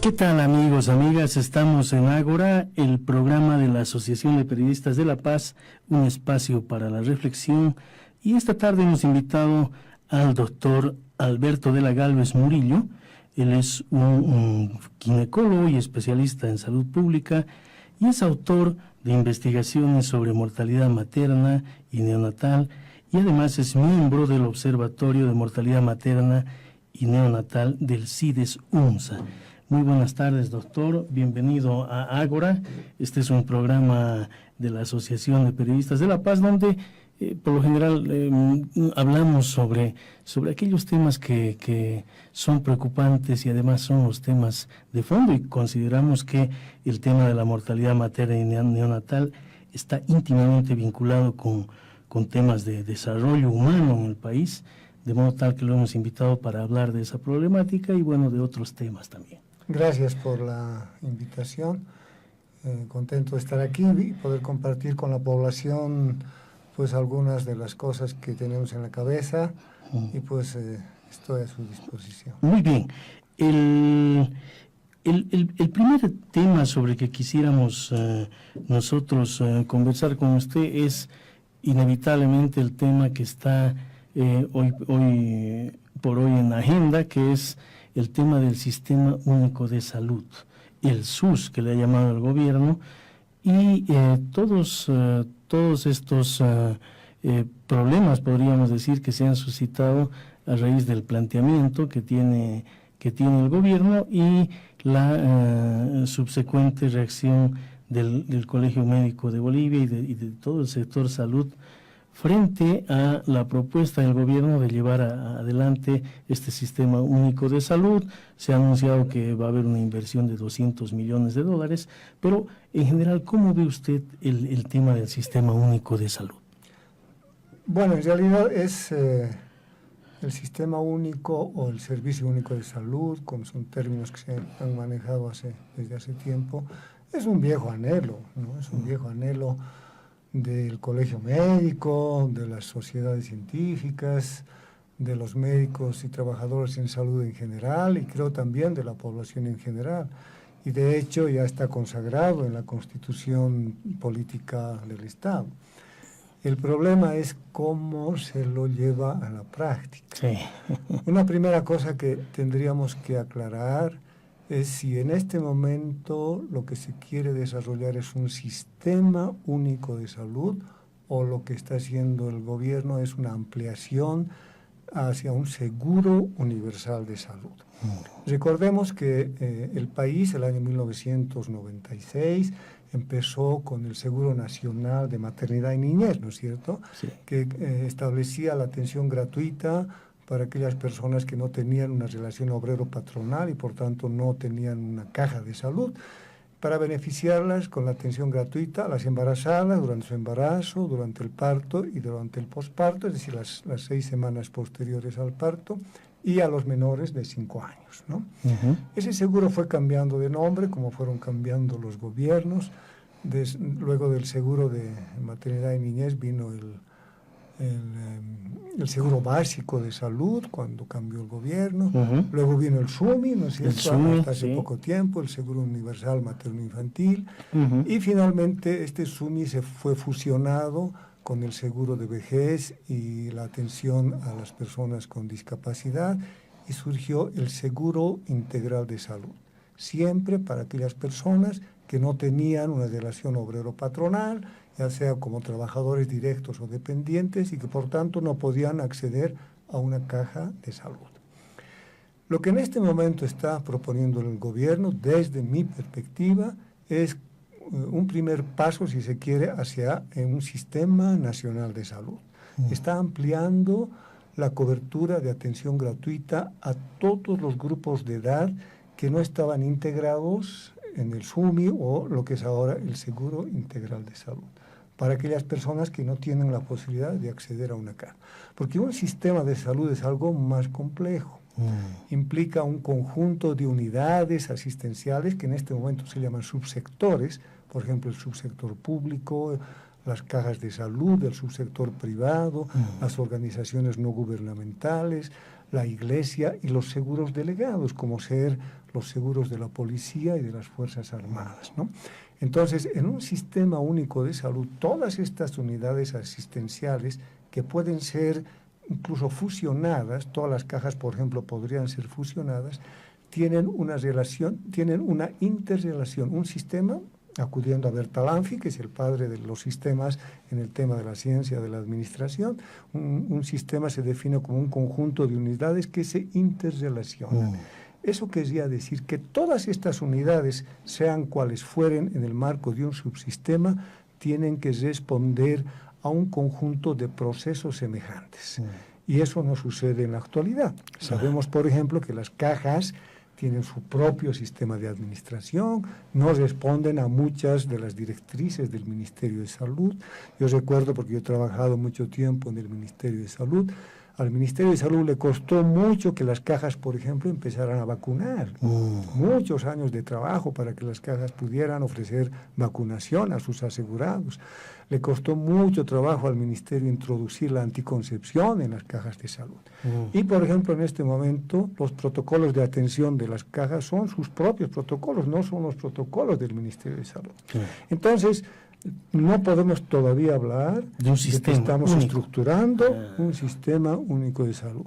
¿Qué tal, amigos, amigas? Estamos en Ágora, el programa de la Asociación de Periodistas de La Paz, un espacio para la reflexión. Y esta tarde hemos invitado al doctor Alberto de la Gálvez Murillo. Él es un ginecólogo y especialista en salud pública y es autor de investigaciones sobre mortalidad materna y neonatal, y además es miembro del Observatorio de Mortalidad Materna y Neonatal del CIDES-UNSA. Muy buenas tardes, doctor. Bienvenido a Ágora. Este es un programa de la Asociación de Periodistas de La Paz, donde por lo general hablamos sobre aquellos temas que son preocupantes y además son los temas de fondo, y consideramos que el tema de la mortalidad materna y neonatal está íntimamente vinculado con temas de desarrollo humano en el país, de modo tal que lo hemos invitado para hablar de esa problemática y bueno, de otros temas también. Gracias por la invitación. Contento de estar aquí y poder compartir con la población pues algunas de las cosas que tenemos en la cabeza y pues estoy a su disposición. Muy bien. El primer tema sobre que quisiéramos nosotros conversar con usted es inevitablemente el tema que está hoy por hoy en la agenda, que es el tema del Sistema Único de Salud, el SUS, que le ha llamado el gobierno, y todos estos problemas, podríamos decir, que se han suscitado a raíz del planteamiento que tiene el gobierno y la subsecuente reacción del Colegio Médico de Bolivia y de todo el sector salud frente a la propuesta del gobierno de llevar adelante este Sistema Único de Salud. Se ha anunciado que va a haber una inversión de $200 millones, pero en general, ¿cómo ve usted el tema del Sistema Único de Salud? Bueno, en realidad es el Sistema Único o el Servicio Único de Salud, como son términos que se han manejado desde hace tiempo, es un viejo anhelo, ¿no? Es un viejo anhelo del Colegio Médico, de las sociedades científicas, de los médicos y trabajadores en salud en general, y creo también de la población en general. Y de hecho ya está consagrado en la Constitución Política del Estado. El problema es cómo se lo lleva a la práctica. Sí. Una primera cosa que tendríamos que aclarar es si en este momento lo que se quiere desarrollar es un sistema único de salud o lo que está haciendo el gobierno es una ampliación hacia un seguro universal de salud. Recordemos que el país, el año 1996, empezó con el Seguro Nacional de Maternidad y Niñez, ¿no es cierto? Sí. Que establecía la atención gratuita para aquellas personas que no tenían una relación obrero-patronal y por tanto no tenían una caja de salud, para beneficiarlas con la atención gratuita a las embarazadas durante su embarazo, durante el parto y durante el posparto, es decir, las 6 semanas posteriores al parto, y a los menores de 5 años, ¿no? Uh-huh. Ese seguro fue cambiando de nombre, como fueron cambiando los gobiernos. Luego del seguro de maternidad y niñez vino el seguro básico de salud, cuando cambió el gobierno. Uh-huh. Luego vino el SUMI, ¿no es cierto? Hasta hace poco tiempo, el Seguro Universal Materno-Infantil. Uh-huh. Y finalmente este SUMI se fue fusionado con el seguro de vejez y la atención a las personas con discapacidad, y surgió el Seguro Integral de Salud, siempre para aquellas personas que no tenían una relación obrero-patronal, ya sea como trabajadores directos o dependientes, y que por tanto no podían acceder a una caja de salud. Lo que en este momento está proponiendo el gobierno, desde mi perspectiva, es un primer paso, si se quiere, hacia un sistema nacional de salud. Está ampliando la cobertura de atención gratuita a todos los grupos de edad que no estaban integrados en el SUMI o lo que es ahora el Seguro Integral de Salud, para aquellas personas que no tienen la posibilidad de acceder a una caja. Porque un sistema de salud es algo más complejo. Implica un conjunto de unidades asistenciales que en este momento se llaman subsectores, por ejemplo, el subsector público, las cajas de salud, el subsector privado, las organizaciones no gubernamentales, la iglesia y los seguros delegados, como ser los seguros de la policía y de las Fuerzas Armadas, ¿no? Entonces, en un sistema único de salud, todas estas unidades asistenciales que pueden ser incluso fusionadas, todas las cajas, por ejemplo, podrían ser fusionadas, tienen una relación, tienen una interrelación, un sistema, acudiendo a Bertalanffy, que es el padre de los sistemas en el tema de la ciencia de la administración, un sistema se define como un conjunto de unidades que se interrelacionan. Eso querría decir que todas estas unidades, sean cuales fueren en el marco de un subsistema, tienen que responder a un conjunto de procesos semejantes. Y eso no sucede en la actualidad. Sabemos, por ejemplo, que las cajas tienen su propio sistema de administración, no responden a muchas de las directrices del Ministerio de Salud. Yo recuerdo, porque yo he trabajado mucho tiempo en el Ministerio de Salud, al Ministerio de Salud le costó mucho que las cajas, por ejemplo, empezaran a vacunar. Muchos años de trabajo para que las cajas pudieran ofrecer vacunación a sus asegurados. Le costó mucho trabajo al Ministerio introducir la anticoncepción en las cajas de salud. Y, por ejemplo, en este momento, los protocolos de atención de las cajas son sus propios protocolos, no son los protocolos del Ministerio de Salud. Entonces, no podemos todavía hablar de un sistema que estamos único, estructurando un sistema único de salud.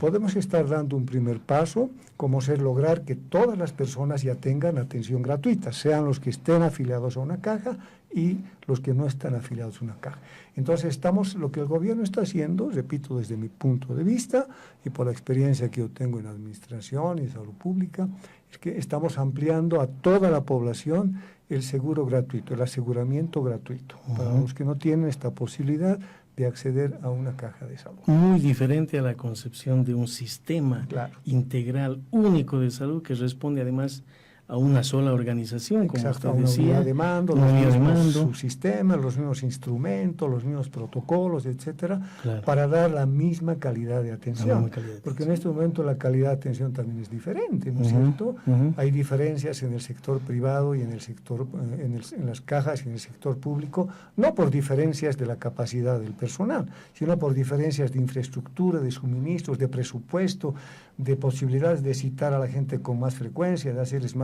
Podemos estar dando un primer paso, como es lograr que todas las personas ya tengan atención gratuita, sean los que estén afiliados a una caja y los que no están afiliados a una caja. Entonces, lo que el gobierno está haciendo, repito, desde mi punto de vista y por la experiencia que yo tengo en administración y salud pública, es que estamos ampliando a toda la población el seguro gratuito, el aseguramiento gratuito, para los que no tienen esta posibilidad de acceder a una caja de salud. Muy diferente a la concepción de un sistema integral único de salud que responde además a una sola organización, como usted decía. Unidad de mando, los mismos subsistemas, los mismos instrumentos, los mismos protocolos, etcétera, para dar la misma calidad de atención. Porque en este momento la calidad de atención también es diferente, ¿no es cierto? Hay diferencias en el sector privado y en el sector, en las cajas y en el sector público, no por diferencias de la capacidad del personal, sino por diferencias de infraestructura, de suministros, de presupuesto, de posibilidades de citar a la gente con más frecuencia, de hacerles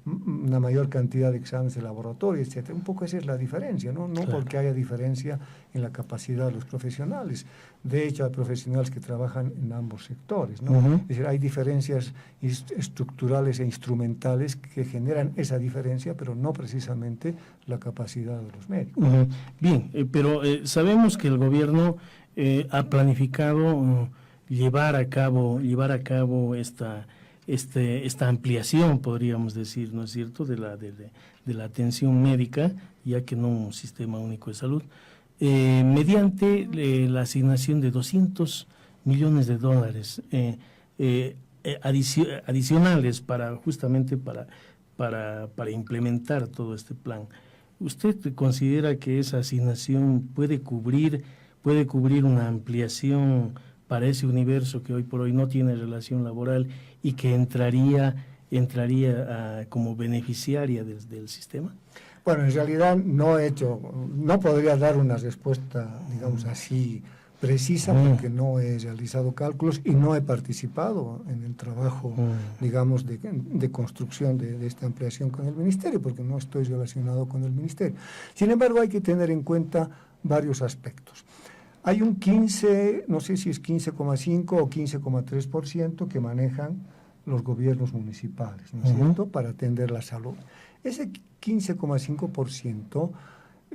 una mayor cantidad de exámenes de laboratorio, etcétera. Un poco esa es la diferencia, ¿no? No porque haya diferencia en la capacidad de los profesionales. De hecho, hay profesionales que trabajan en ambos sectores, ¿no? Es decir, hay diferencias estructurales e instrumentales que generan esa diferencia, pero no precisamente la capacidad de los médicos. Bien, pero sabemos que el gobierno ha planificado llevar a cabo esta ampliación, podríamos decir, ¿no es cierto?, de la atención médica, ya que no un sistema único de salud, mediante la asignación de $200 millones adicionales justamente para implementar todo este plan. ¿Usted considera que esa asignación puede cubrir una ampliación para ese universo que hoy por hoy no tiene relación laboral y que entraría como beneficiaria del sistema? Bueno, en realidad no podría dar una respuesta, digamos así, precisa, porque no he realizado cálculos y no he participado en el trabajo, digamos, de construcción de esta ampliación con el Ministerio, porque no estoy relacionado con el Ministerio. Sin embargo, hay que tener en cuenta varios aspectos. Hay un 15, no sé si es 15,5 o 15,3% que manejan los gobiernos municipales, ¿no es cierto?, para atender la salud. Ese 15,5%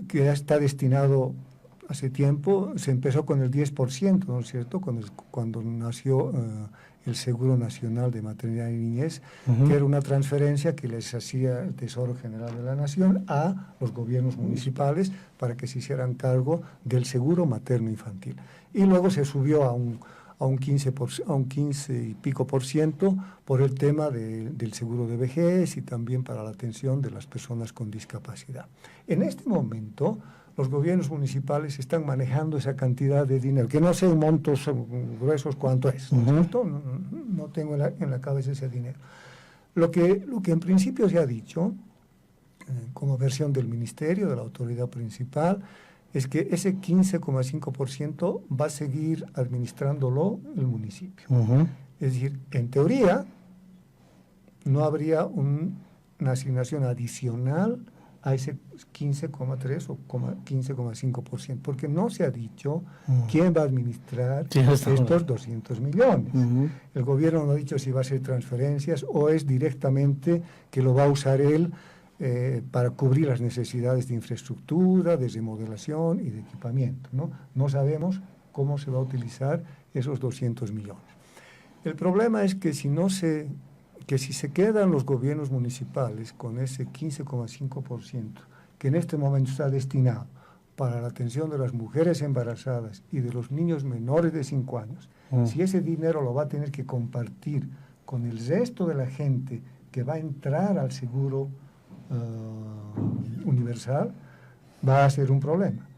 que ya está destinado hace tiempo, se empezó con el 10%, ¿no es cierto?, cuando nació el Seguro Nacional de Maternidad y Niñez, que era una transferencia que les hacía el Tesoro General de la Nación a los gobiernos municipales para que se hicieran cargo del seguro materno infantil. Y luego se subió a un 15 y pico por ciento por el tema del seguro de vejez y también para la atención de las personas con discapacidad. En este momento, los gobiernos municipales están manejando esa cantidad de dinero, que no sé en montos gruesos cuánto es, ¿no es cierto? No tengo en la cabeza ese dinero. Lo que en principio se ha dicho, como versión del Ministerio, de la autoridad principal, es que ese 15,5% va a seguir administrándolo el municipio. Es decir, en teoría, no habría una asignación adicional a ese 15,3 o 15,5%, porque no se ha dicho quién va a administrar estos 200 millones. El gobierno no ha dicho si va a ser transferencias o es directamente que lo va a usar él para cubrir las necesidades de infraestructura, de remodelación y de equipamiento, ¿no? No sabemos cómo se va a utilizar esos 200 millones. El problema es que si se quedan los gobiernos municipales con ese 15,5%, que en este momento está destinado para la atención de las mujeres embarazadas y de los niños menores de 5 años, si ese dinero lo va a tener que compartir con el resto de la gente que va a entrar al seguro universal, va a ser un problema.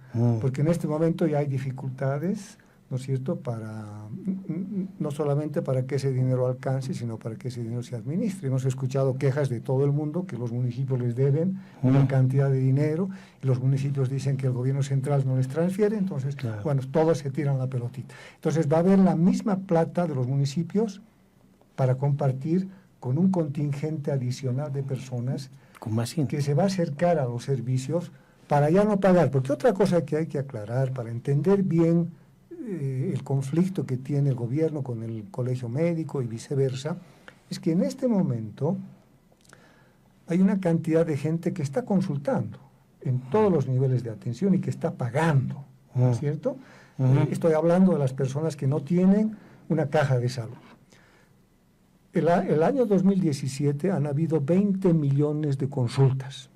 Porque en este momento ya hay dificultades, ¿no es cierto?, no solamente para que ese dinero alcance, sino para que ese dinero se administre. Hemos escuchado quejas de todo el mundo que los municipios les deben una cantidad de dinero y los municipios dicen que el gobierno central no les transfiere, entonces, bueno, todos se tiran la pelotita. Entonces va a haber la misma plata de los municipios para compartir con un contingente adicional de personas que se va a acercar a los servicios para ya no pagar. Porque otra cosa que hay que aclarar para entender bien el conflicto que tiene el gobierno con el colegio médico y viceversa, es que en este momento hay una cantidad de gente que está consultando en todos los niveles de atención y que está pagando, ¿no es cierto? Estoy hablando de las personas que no tienen una caja de salud. El año 2017 han habido 20 millones de consultas,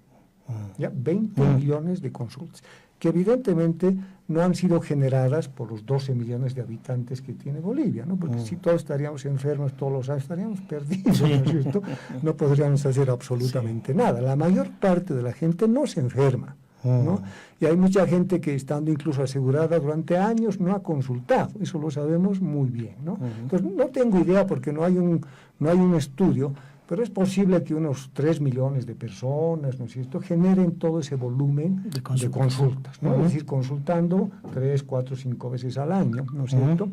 ¿ya? 20 millones de consultas, que evidentemente no han sido generadas por los 12 millones de habitantes que tiene Bolivia, ¿no? Porque si todos estaríamos enfermos todos los años, estaríamos perdidos, ¿no es cierto? No podríamos hacer absolutamente nada. La mayor parte de la gente no se enferma, ¿no? Y hay mucha gente que, estando incluso asegurada durante años, no ha consultado. Eso lo sabemos muy bien, ¿no? Entonces, no tengo idea porque no hay un estudio, pero es posible que unos 3 millones de personas, ¿no es cierto?, generen todo ese volumen de consultas, ¿no? Es decir, consultando 3, 4, 5 veces al año, ¿no es cierto?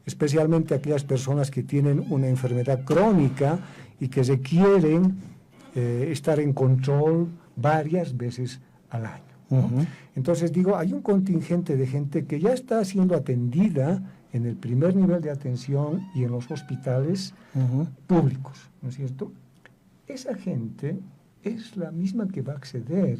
Especialmente aquellas personas que tienen una enfermedad crónica y que requieren estar en control varias veces al año, ¿no? Entonces, digo, hay un contingente de gente que ya está siendo atendida en el primer nivel de atención y en los hospitales públicos, ¿no es cierto? Esa gente es la misma que va a acceder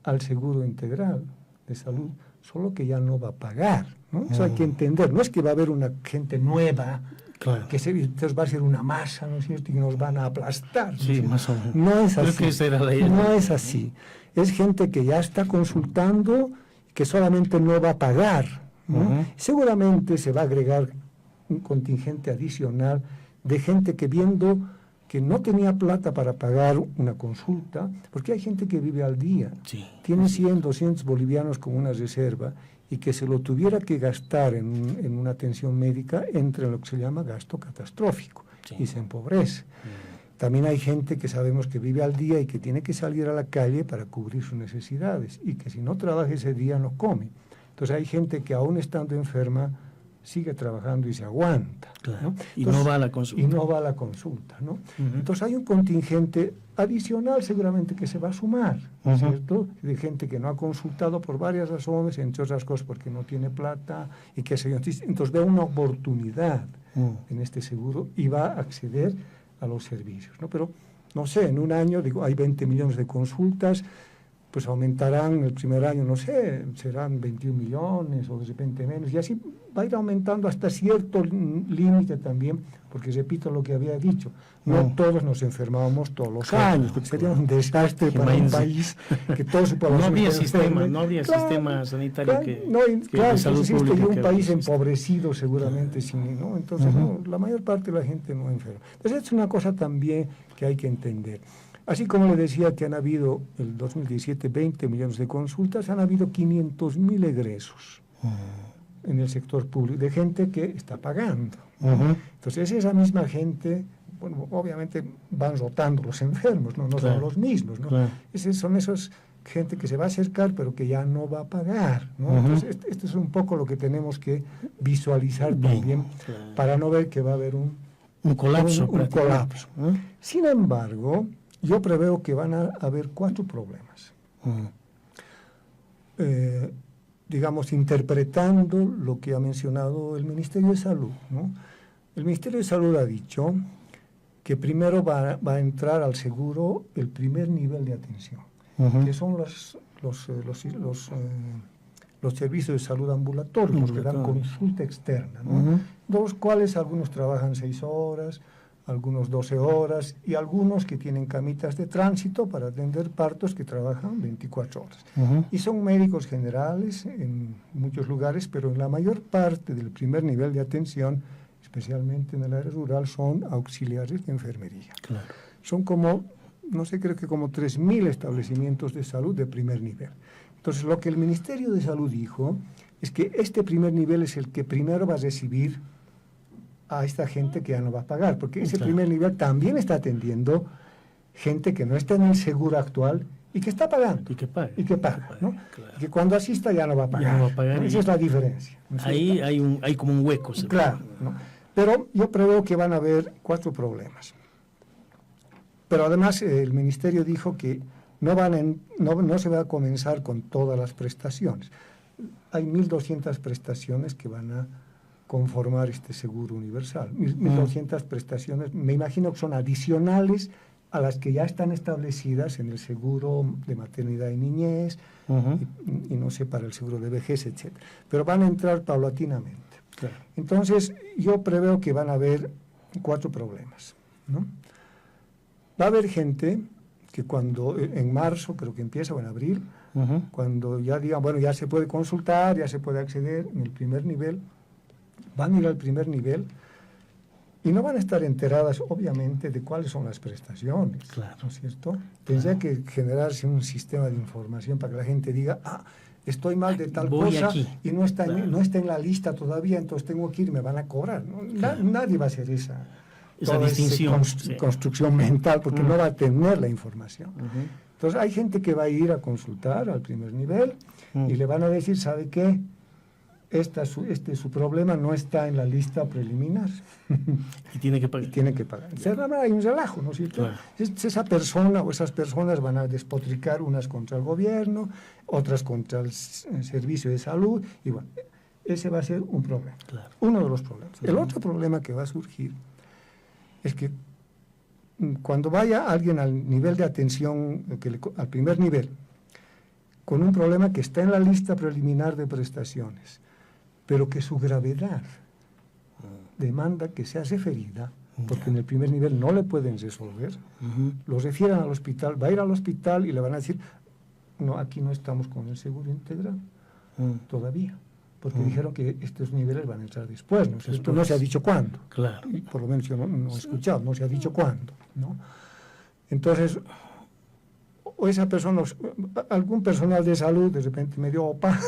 al seguro integral de salud, solo que ya no va a pagar, ¿no? Eso hay que entender. No es que va a haber una gente nueva, que entonces va a ser una masa, ¿no es cierto?, y nos van a aplastar, ¿no? Sí, más o menos. No es así. No es así. Es gente que ya está consultando, que solamente no va a pagar, ¿no? Seguramente se va a agregar un contingente adicional de gente que, viendo que no tenía plata para pagar una consulta, porque hay gente que vive al día, tiene 100, 200 bolivianos como una reserva, y que se lo tuviera que gastar en una atención médica, entra en lo que se llama gasto catastrófico, y se empobrece. También hay gente que sabemos que vive al día y que tiene que salir a la calle para cubrir sus necesidades, y que si no trabaja ese día no come. Entonces hay gente que, aún estando enferma, sigue trabajando y se aguanta, ¿no? Y no va a la consulta. Y no va a la consulta, ¿no? Entonces hay un contingente adicional seguramente que se va a sumar, ¿no es cierto?, de gente que no ha consultado por varias razones, entre otras cosas porque no tiene plata y qué sé yo. Entonces ve una oportunidad en este seguro y va a acceder a los servicios, ¿no? Pero, no sé, en un año, digo, hay 20 millones de consultas, pues aumentarán el primer año, no sé, serán 21 millones o de repente menos, y así va a ir aumentando hasta cierto límite también, porque repito lo que había dicho, no todos nos enfermábamos todos los años, porque sería un desastre para un país que todos se no había sistema sanitario de salud pública. Y un país empobrecido seguramente, ¿no? Entonces la mayor parte de la gente no enferma. Entonces es una cosa también que hay que entender. Así como le decía que han habido, el 2017, 20 millones de consultas, han habido 500.000 egresos en el sector público, de gente que está pagando. Entonces, esa misma gente, bueno, obviamente van rotando los enfermos, no son los mismos, ¿no? Son esos gente que se va a acercar, pero que ya no va a pagar, ¿no? Entonces, esto es un poco lo que tenemos que visualizar también, para no ver que va a haber un Un colapso. Un colapso. Sin embargo, yo preveo que van a haber 4 problemas. Digamos, interpretando lo que ha mencionado el Ministerio de Salud, ¿no? El Ministerio de Salud ha dicho que primero va a entrar al seguro el primer nivel de atención, que son los servicios de salud ambulatorios, que dan consulta externa, ¿no? De los cuales algunos trabajan 6 horas, algunos 12 horas, y algunos que tienen camitas de tránsito para atender partos que trabajan 24 horas. Y son médicos generales en muchos lugares, pero en la mayor parte del primer nivel de atención, especialmente en el área rural, son auxiliares de enfermería. Claro. Son como, no sé, creo que como 3.000 establecimientos de salud de primer nivel. Entonces, lo que el Ministerio de Salud dijo es que este primer nivel es el que primero va a recibir a esta gente que ya no va a pagar, porque ese primer nivel también está atendiendo gente que no está en el seguro actual y que está pagando. Y que paga. ¿no? Claro. Y que cuando asista ya no va a pagar. Ya no va a pagar. Esa es la diferencia. ¿No? Ahí hay como un hueco. Claro. ¿No? Pero yo preveo que van a haber 4 problemas. Pero además el Ministerio dijo que no se va a comenzar con todas las prestaciones. Hay 1.200 prestaciones que van a conformar este seguro universal. 1.200 prestaciones, me imagino que son adicionales a las que ya están establecidas en el seguro de maternidad y niñez, y no sé, para el seguro de vejez, etc. Pero van a entrar paulatinamente. Claro. Entonces, yo preveo que van a haber 4 problemas, ¿no? Va a haber gente que cuando, en marzo, creo que empieza, o en abril, cuando ya digan, bueno, ya se puede consultar, ya se puede acceder en el primer nivel, van a ir al primer nivel y no van a estar enteradas, obviamente, de cuáles son las prestaciones. Claro. ¿No es cierto? Tendría que generarse un sistema de información para que la gente diga, estoy mal de tal cosa aquí, y no está en la lista todavía, entonces tengo que ir, me van a cobrar. ¿No? Claro. Nadie va a hacer esa distinción, construcción mental, porque no va a tener la información. Entonces hay gente que va a ir a consultar al primer nivel y le van a decir, ¿sabe qué? Su problema no está en la lista preliminar. Y tiene que pagar. Hay un relajo, ¿no es cierto? Claro. Esa persona o esas personas van a despotricar, unas contra el gobierno, otras contra el servicio de salud, y bueno, ese va a ser un problema. Claro. Uno de los problemas. El otro problema que va a surgir es que cuando vaya alguien al nivel de atención, al primer nivel, con un problema que está en la lista preliminar de prestaciones, pero que su gravedad demanda que sea referida, porque en el primer nivel no le pueden resolver, lo refieren al hospital, va a ir al hospital y le van a decir, no, aquí no estamos con el seguro integral, todavía, porque dijeron que estos niveles van a entrar después, ¿no? Esto no se ha dicho cuándo. Claro. Y por lo menos yo no he escuchado, no se ha dicho cuándo, ¿no? Entonces, o esa persona, algún personal de salud de repente medio opa,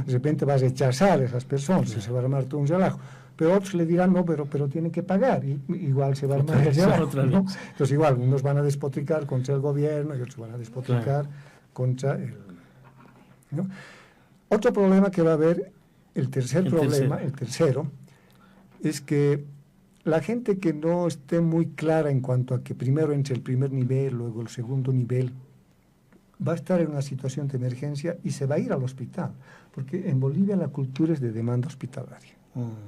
de repente va a rechazar a esas personas, se va a armar todo un relajo. Pero otros le dirán, no, pero tienen que pagar, y igual se va a armar el relajo, ¿no? Entonces igual, unos van a despotricar contra el gobierno y otros van a despotricar contra el... ¿no? Otro problema que va a haber, el tercero, es que la gente que no esté muy clara en cuanto a que primero entre el primer nivel, luego el segundo nivel, va a estar en una situación de emergencia y se va a ir al hospital, porque en Bolivia la cultura es de demanda hospitalaria.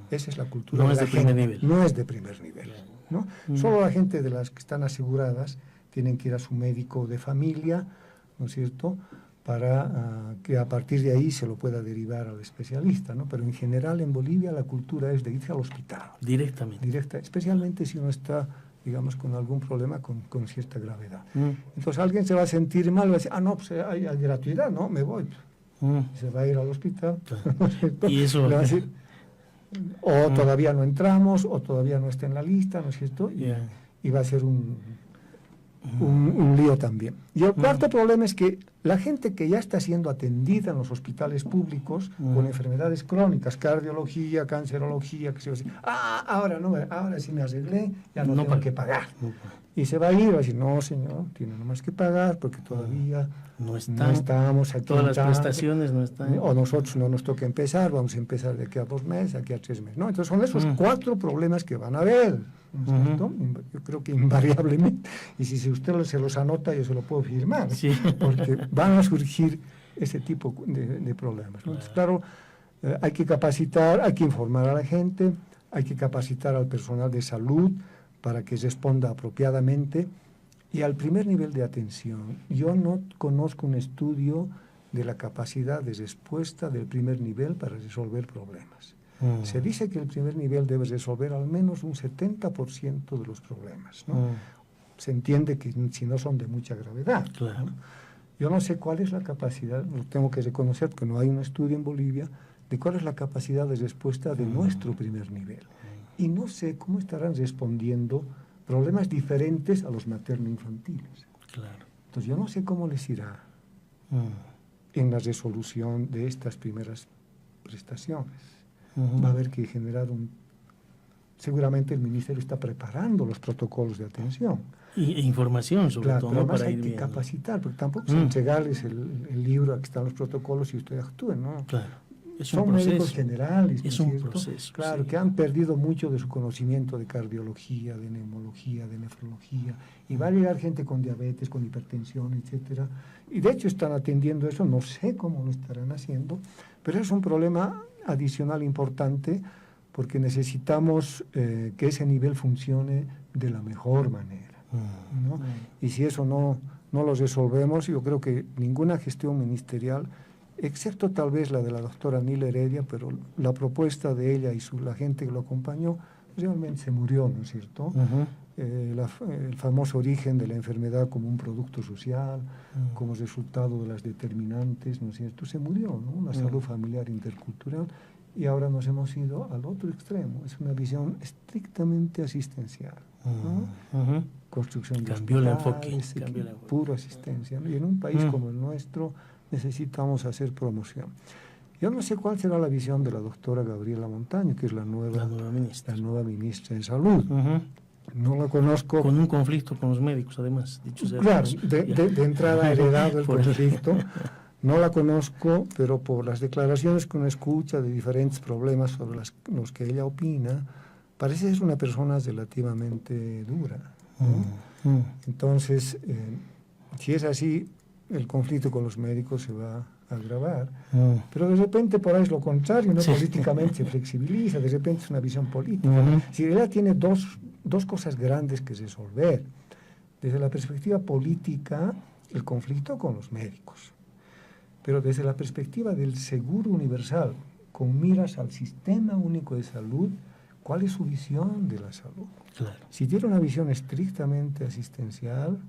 Esa es la cultura. No es de primer nivel. No es de primer nivel, ¿no? Solo la gente de las que están aseguradas tienen que ir a su médico de familia, ¿no es cierto?, para que a partir de ahí se lo pueda derivar al especialista, ¿no? Pero en general en Bolivia la cultura es de irse al hospital. Directamente. Especialmente si uno está, digamos, con algún problema con cierta gravedad. Entonces alguien se va a sentir mal, va a decir, no, pues hay gratuidad, no, me voy. Se va a ir al hospital. Y eso... Le va a decir, o todavía no entramos, o todavía no está en la lista, ¿no es cierto? Y va a ser un lío también. Y el cuarto problema es que la gente que ya está siendo atendida en los hospitales públicos con enfermedades crónicas, cardiología, cancerología, que se va a decir, ahora sí me arreglé, ya no tengo que pagar. Y se va a ir, va a decir, no, señor, tiene nomás que pagar porque todavía no estamos aquí. Todas las prestaciones no están. O nosotros no nos toca empezar, vamos a empezar de aquí a 2 meses, de aquí a 3 meses. ¿No? Entonces son esos 4 problemas que van a haber, ¿no es cierto? Yo creo que invariablemente. Y si usted se los anota, yo se lo puedo firmar, sí. Porque van a surgir ese tipo de problemas, ¿no? Entonces, claro, hay que capacitar, hay que informar a la gente, hay que capacitar al personal de salud para que responda apropiadamente. Y al primer nivel de atención, yo no conozco un estudio de la capacidad de respuesta del primer nivel para resolver problemas. Se dice que el primer nivel debe resolver al menos un 70% de los problemas, ¿no? Se entiende que si no son de mucha gravedad. Claro. ¿No? Yo no sé cuál es la capacidad, lo tengo que reconocer porque no hay un estudio en Bolivia, de cuál es la capacidad de respuesta de nuestro primer nivel. Y no sé cómo estarán respondiendo problemas diferentes a los materno-infantiles. Claro. Entonces yo no sé cómo les irá en la resolución de estas primeras prestaciones. Va a haber que generar seguramente el Ministerio está preparando los protocolos de atención. E información sobre todo. Pero además para hay ir que viendo. capacitar, porque tampoco es entregarles el libro, aquí están los protocolos y usted actúe, ¿no? Claro. Son médicos generales, es un proceso. Claro, sí. que han perdido mucho de su conocimiento de cardiología, de neumología, de nefrología, y va a llegar gente con diabetes, con hipertensión, etcétera. Y de hecho están atendiendo eso, no sé cómo lo estarán haciendo, pero es un problema adicional importante porque necesitamos que ese nivel funcione de la mejor manera, ¿no? Y si eso no lo resolvemos, yo creo que ninguna gestión ministerial, excepto tal vez la de la doctora Nila Heredia, pero la propuesta de ella y la gente que lo acompañó, realmente se murió, ¿no es cierto? El famoso origen de la enfermedad como un producto social, como resultado de las determinantes, ¿no es cierto? Se murió, ¿no? La salud familiar intercultural, y ahora nos hemos ido al otro extremo. Es una visión estrictamente asistencial, ¿no? Construcción de Cambió el enfoque. Pura asistencia, ¿no? Y en un país como el nuestro necesitamos hacer promoción. Yo no sé cuál será la visión de la doctora Gabriela Montaño, que es la nueva ministra de Salud. No la conozco. Con un conflicto con los médicos, además. Dicho sea claro, de entrada heredado el conflicto. No la conozco, pero por las declaraciones que uno escucha de diferentes problemas sobre los que ella opina, parece ser una persona relativamente dura, ¿no? Entonces, si es así, el conflicto con los médicos se va a agravar, pero de repente por ahí es lo contrario, ¿no? Sí. Políticamente se flexibiliza, de repente es una visión política. Si ella tiene dos cosas grandes que resolver. Desde la perspectiva política, el conflicto con los médicos, pero desde la perspectiva del seguro universal, con miras al sistema único de salud, ¿cuál es su visión de la salud? Claro. Si tiene una visión estrictamente asistencial,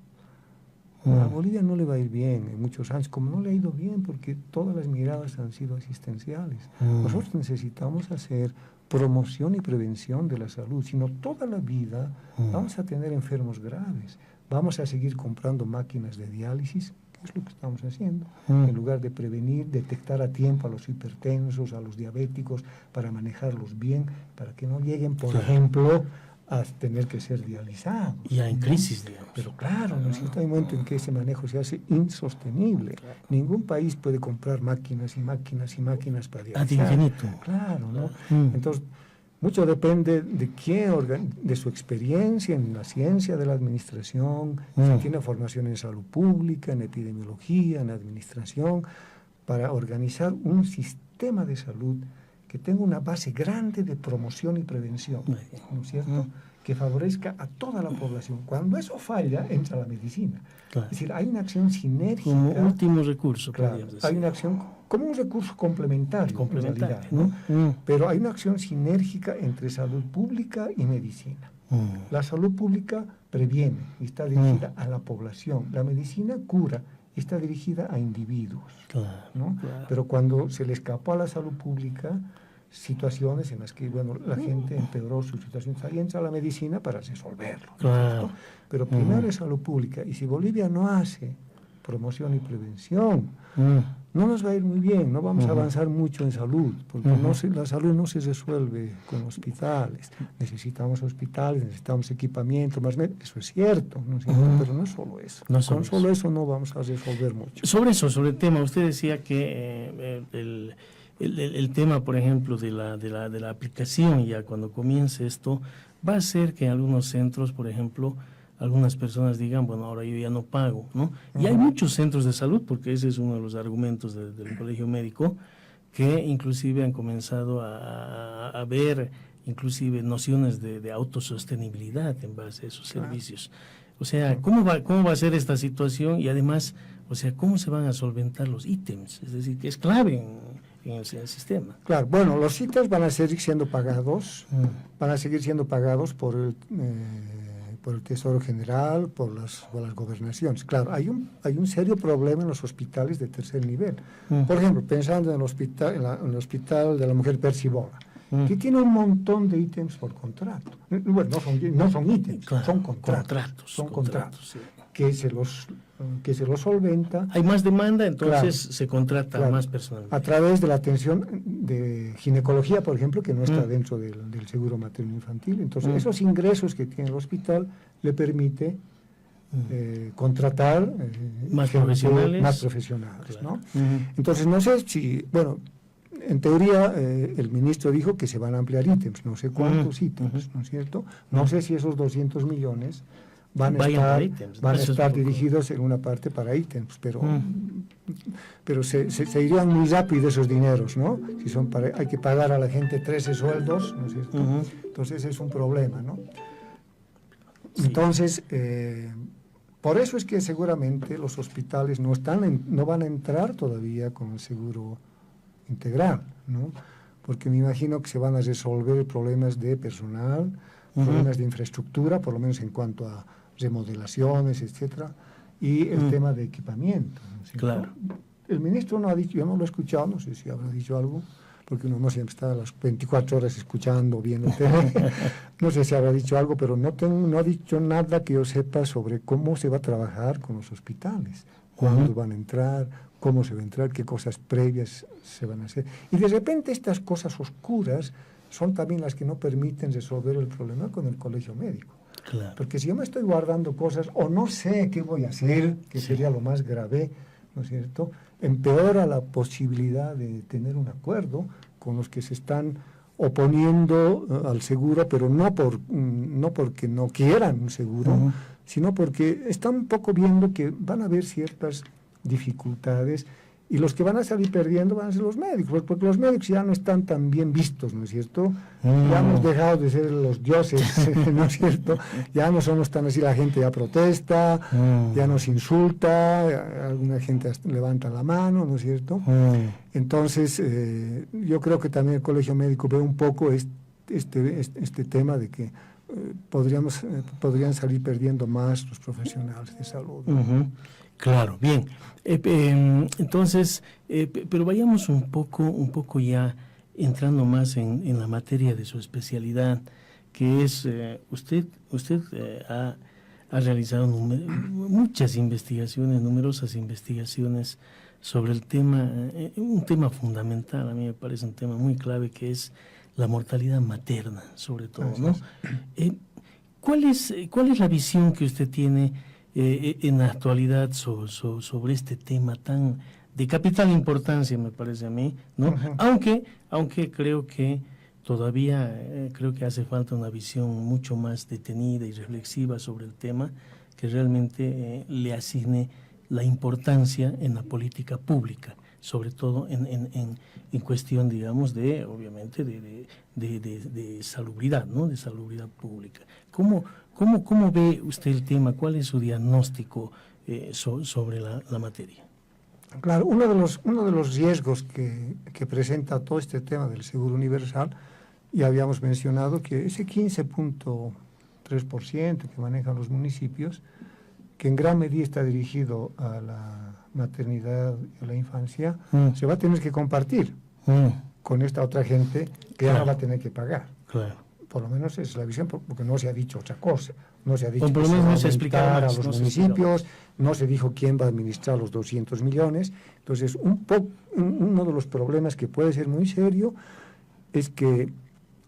a Bolivia no le va a ir bien en muchos años, como no le ha ido bien porque todas las miradas han sido asistenciales. Nosotros necesitamos hacer promoción y prevención de la salud, sino toda la vida vamos a tener enfermos graves, vamos a seguir comprando máquinas de diálisis, que es lo que estamos haciendo, en lugar de prevenir, detectar a tiempo a los hipertensos, a los diabéticos, para manejarlos bien, para que no lleguen, por ejemplo, a tener que ser dializados. Ya en crisis, digamos. Pero claro, ¿no? Hay un momento en que ese manejo se hace insostenible. Claro. Ningún país puede comprar máquinas y máquinas y máquinas para dializar. Ad infinito. Claro, ¿no? Entonces, mucho depende de quién, de su experiencia en la ciencia de la administración, si tiene formación en salud pública, en epidemiología, en administración, para organizar un sistema de salud que tenga una base grande de promoción y prevención, ¿no es cierto? Que favorezca a toda la población. Cuando eso falla, entra la medicina. Claro. Es decir, hay una acción sinérgica. Como último recurso, claro, hay una acción como un recurso complementario, en realidad, ¿no? Pero hay una acción sinérgica entre salud pública y medicina. La salud pública previene y está dirigida a la población. La medicina cura y está dirigida a individuos, ¿no? Claro. Pero cuando se le escapó a la salud pública situaciones en las que, bueno, la gente empeoró su situación, ahí entra la medicina para resolverlo, ¿no? Pero primero es salud pública, y si Bolivia no hace promoción y prevención. No nos va a ir muy bien, no vamos a avanzar mucho en salud, porque la salud no se resuelve con hospitales. Necesitamos hospitales, necesitamos equipamiento, eso es cierto, ¿no es cierto? Pero no es solo eso. Con solo eso no vamos a resolver mucho. Sobre el tema, usted decía que el tema, por ejemplo, de la aplicación, ya cuando comience esto, va a hacer que en algunos centros, por ejemplo, algunas personas digan, bueno, ahora yo ya no pago, ¿no? Y hay muchos centros de salud, porque ese es uno de los argumentos del Colegio Médico, que inclusive han comenzado a ver inclusive nociones de autosostenibilidad en base a esos servicios. O sea, ¿cómo va a ser esta situación? Y además, o sea, ¿cómo se van a solventar los ítems? Es decir, que es clave en el sistema. Claro, bueno, los ítems van a seguir siendo pagados, por el Tesoro General, por las gobernaciones. Claro, hay un serio problema en los hospitales de tercer nivel. Por ejemplo, pensando en el hospital de la mujer Perciboga, que tiene un montón de ítems por contrato. Bueno, no son ítems, claro, son contratos. Son contratos. Sí. Que se los solventa. Hay más demanda, entonces se contrata a más personal. A través de la atención de ginecología, por ejemplo, que no está dentro del seguro materno-infantil. Entonces, esos ingresos que tiene el hospital le permite contratar más profesionales, claro. ¿No? Entonces, no sé si, bueno, en teoría el ministro dijo que se van a ampliar ítems, no sé cuántos ítems, ¿no es cierto? No sé si esos 200 millones van a estar dirigidos en una parte para ítems, pero se irían muy rápido esos dineros, ¿no? Si hay que pagar a la gente 13 sueldos, ¿no es cierto? Entonces es un problema, ¿no? Sí. Entonces, por eso es que seguramente los hospitales no van a entrar todavía con el seguro integral, ¿no? Porque me imagino que se van a resolver problemas de personal, problemas de infraestructura, por lo menos en cuanto a remodelaciones, etcétera, y el tema de equipamiento, ¿no? ¿Sí? Claro. El ministro no ha dicho, yo no lo he escuchado, no sé si habrá dicho algo, porque uno no siempre está a las 24 horas escuchando, viendo tele. No sé si habrá dicho algo, pero no ha dicho nada que yo sepa sobre cómo se va a trabajar con los hospitales, cuándo van a entrar, cómo se va a entrar, qué cosas previas se van a hacer. Y de repente estas cosas oscuras son también las que no permiten resolver el problema con el colegio médico. Claro. Porque si yo me estoy guardando cosas o no sé qué voy a hacer, que sería lo más grave, ¿no es cierto?, empeora la posibilidad de tener un acuerdo con los que se están oponiendo al seguro, pero no porque no quieran un seguro, sino porque están un poco viendo que van a haber ciertas dificultades y los que van a salir perdiendo van a ser los médicos, porque los médicos ya no están tan bien vistos, ¿no es cierto? Ya hemos dejado de ser los dioses, ¿no es cierto? Ya no somos tan así, la gente ya protesta, ya nos insulta, alguna gente levanta la mano, ¿no es cierto? Entonces, yo creo que también el Colegio Médico ve un poco este tema de que podrían salir perdiendo más los profesionales de salud. Claro, bien. Entonces, pero vayamos un poco ya entrando más en la materia de su especialidad, que es, usted ha realizado muchas investigaciones, numerosas investigaciones sobre el tema, un tema fundamental, a mí me parece un tema muy clave, que es la mortalidad materna, sobre todo, ¿no? ¿Cuál es la visión que usted tiene en la actualidad sobre este tema tan de capital importancia, me parece a mí, ¿no? Aunque creo que todavía creo que hace falta una visión mucho más detenida y reflexiva sobre el tema, que realmente le asigne la importancia en la política pública, sobre todo en cuestión, digamos, obviamente de salubridad, ¿no? De salubridad pública. ¿Cómo ve usted el tema? ¿Cuál es su diagnóstico sobre la materia? Claro, uno de los riesgos que presenta todo este tema del seguro universal, ya habíamos mencionado que ese 15.3% que manejan los municipios, que en gran medida está dirigido a la maternidad y a la infancia, se va a tener que compartir con esta otra gente que ya no va a tener que pagar. Claro. Por lo menos esa es la visión, porque no se ha dicho otra cosa. No se ha dicho que se va a aumentar a los municipios, no se dijo quién va a administrar los 200 millones. Entonces, uno de los problemas que puede ser muy serio es que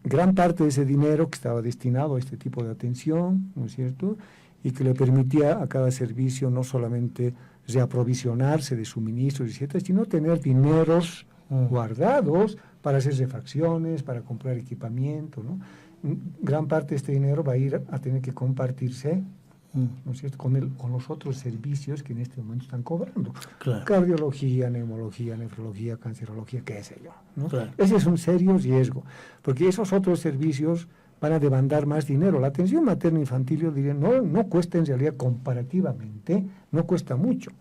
gran parte de ese dinero que estaba destinado a este tipo de atención, ¿no es cierto?, y que le permitía a cada servicio no solamente reaprovisionarse de suministros, etcétera, sino tener dineros guardados para hacer refacciones, para comprar equipamiento, ¿no? Gran parte de este dinero va a ir a tener que compartirse, ¿no es cierto?, con los otros servicios que en este momento están cobrando. Claro. Cardiología, neumología, nefrología, cancerología, qué sé yo, ¿no? Claro. Ese es un serio riesgo, porque esos otros servicios van a demandar más dinero. La atención materno-infantil, yo diría, no cuesta en realidad comparativamente, no cuesta mucho.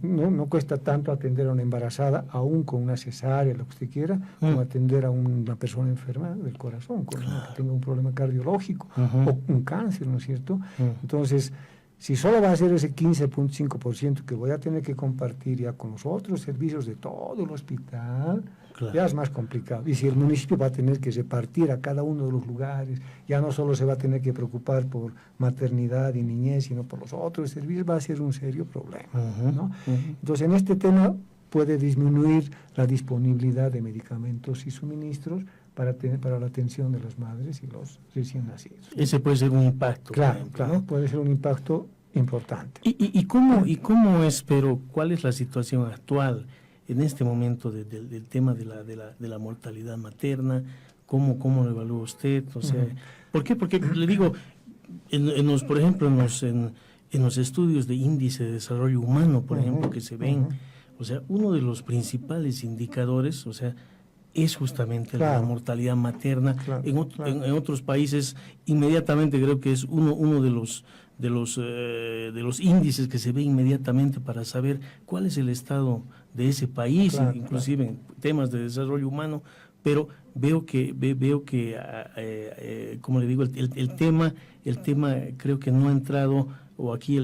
No cuesta tanto atender a una embarazada, aún con una cesárea, lo que usted quiera, como atender a una persona enferma del corazón, que tenga un problema cardiológico o un cáncer, ¿no es cierto? Entonces, si solo va a ser ese 15.5% que voy a tener que compartir ya con los otros servicios de todo el hospital, ya es más complicado. Y si el municipio va a tener que repartir a cada uno de los lugares, ya no solo se va a tener que preocupar por maternidad y niñez, sino por los otros servicios, va a ser un serio problema, ¿no? Entonces, en este tema puede disminuir la disponibilidad de medicamentos y suministros para la atención de las madres y los recién nacidos. Ese puede ser un impacto. Claro, ¿no? Puede ser un impacto importante. ¿Y cómo es, pero cuál es la situación actual en este momento del tema de la mortalidad materna? ¿Cómo lo evalúa usted? O sea, ¿por qué? Porque le digo, por ejemplo, en los estudios de índice de desarrollo humano, por ejemplo, que se ven, o sea, uno de los principales indicadores, o sea, es justamente la mortalidad materna. En otros países, inmediatamente creo que es uno de los índices que se ve inmediatamente para saber cuál es el estado de ese país, inclusive en temas de desarrollo humano, pero veo que como le digo, el tema creo que no ha entrado, o aquí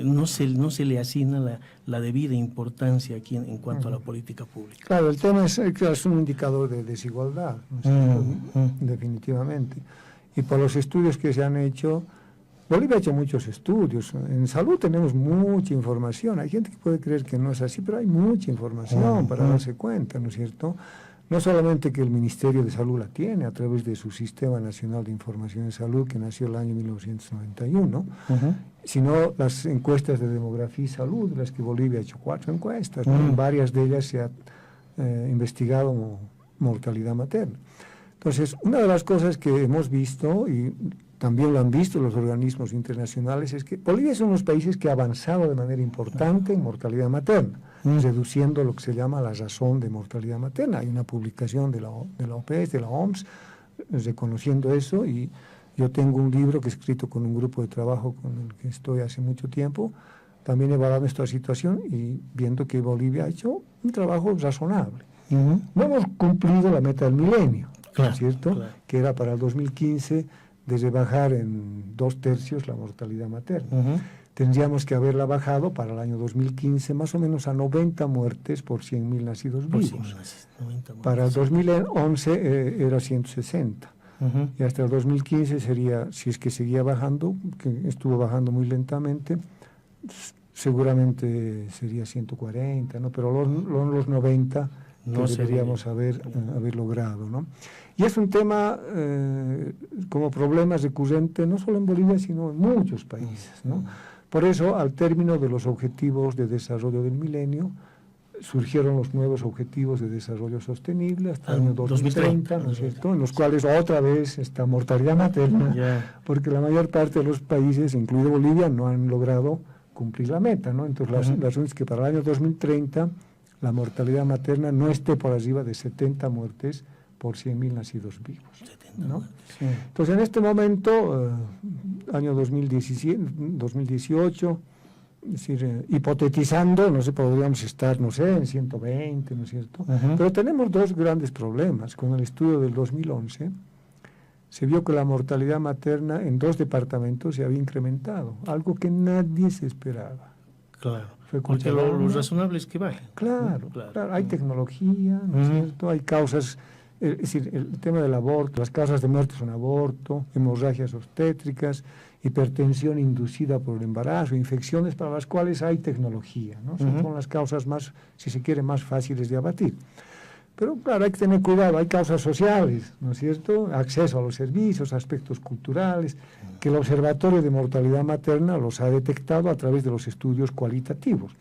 no se le asigna la debida importancia aquí en cuanto a la política pública. Claro, el tema es un indicador de desigualdad, ¿no? Definitivamente. Y por los estudios que se han hecho, Bolivia ha hecho muchos estudios. En salud tenemos mucha información. Hay gente que puede creer que no es así, pero hay mucha información para darse cuenta, ¿no es cierto? No solamente que el Ministerio de Salud la tiene a través de su Sistema Nacional de Información de Salud, que nació el año 1991, sino las encuestas de demografía y salud, de las que Bolivia ha hecho 4 encuestas, ¿no? En varias de ellas se ha investigado mortalidad materna. Entonces, una de las cosas que hemos visto, y también lo han visto los organismos internacionales, es que Bolivia es uno de los países que ha avanzado de manera importante en mortalidad materna, reduciendo lo que se llama la razón de mortalidad materna. Hay una publicación de la OPS, de la OMS, reconociendo eso, y yo tengo un libro que he escrito con un grupo de trabajo con el que estoy hace mucho tiempo, también evaluando esta situación y viendo que Bolivia ha hecho un trabajo razonable. No hemos cumplido la meta del milenio, ¿no es cierto? Que era para el 2015 de rebajar en 2/3 la mortalidad materna. Tendríamos que haberla bajado para el año 2015 más o menos a 90 muertes por 100.000 nacidos vivos. Para el 2011 era 160. Y hasta el 2015 sería, si es que seguía bajando, que estuvo bajando muy lentamente, seguramente sería 140, ¿no? Pero los 90 no deberíamos haber logrado, ¿no? Y es un tema como problema recurrente no solo en Bolivia, sino en muchos países, ¿no? Por eso, al término de los objetivos de desarrollo del milenio, surgieron los nuevos objetivos de desarrollo sostenible hasta el año 2030, ¿no es cierto?, en los cuales otra vez está mortalidad materna, porque la mayor parte de los países, incluido Bolivia, no han logrado cumplir la meta, ¿no? Entonces, la razón es que para el año 2030 la mortalidad materna no esté por arriba de 70 muertes por 100.000 nacidos vivos, ¿no? Entonces, en este momento, año 2018, es decir, hipotetizando, no sé, podríamos estar, no sé, en 120, ¿no es cierto? Pero tenemos dos grandes problemas. Con el estudio del 2011, se vio que la mortalidad materna en 2 departamentos se había incrementado, algo que nadie se esperaba. Claro, porque lo razonable es que baje. Claro, hay tecnología, ¿no es cierto? Hay causas Es decir, el tema del aborto, las causas de muerte son aborto, hemorragias obstétricas, hipertensión inducida por el embarazo, infecciones para las cuales hay tecnología, ¿no? Son las causas más, si se quiere, más fáciles de abatir. Pero claro, hay que tener cuidado, hay causas sociales, ¿no es cierto? Acceso a los servicios, aspectos culturales, que el Observatorio de Mortalidad Materna los ha detectado a través de los estudios cualitativos.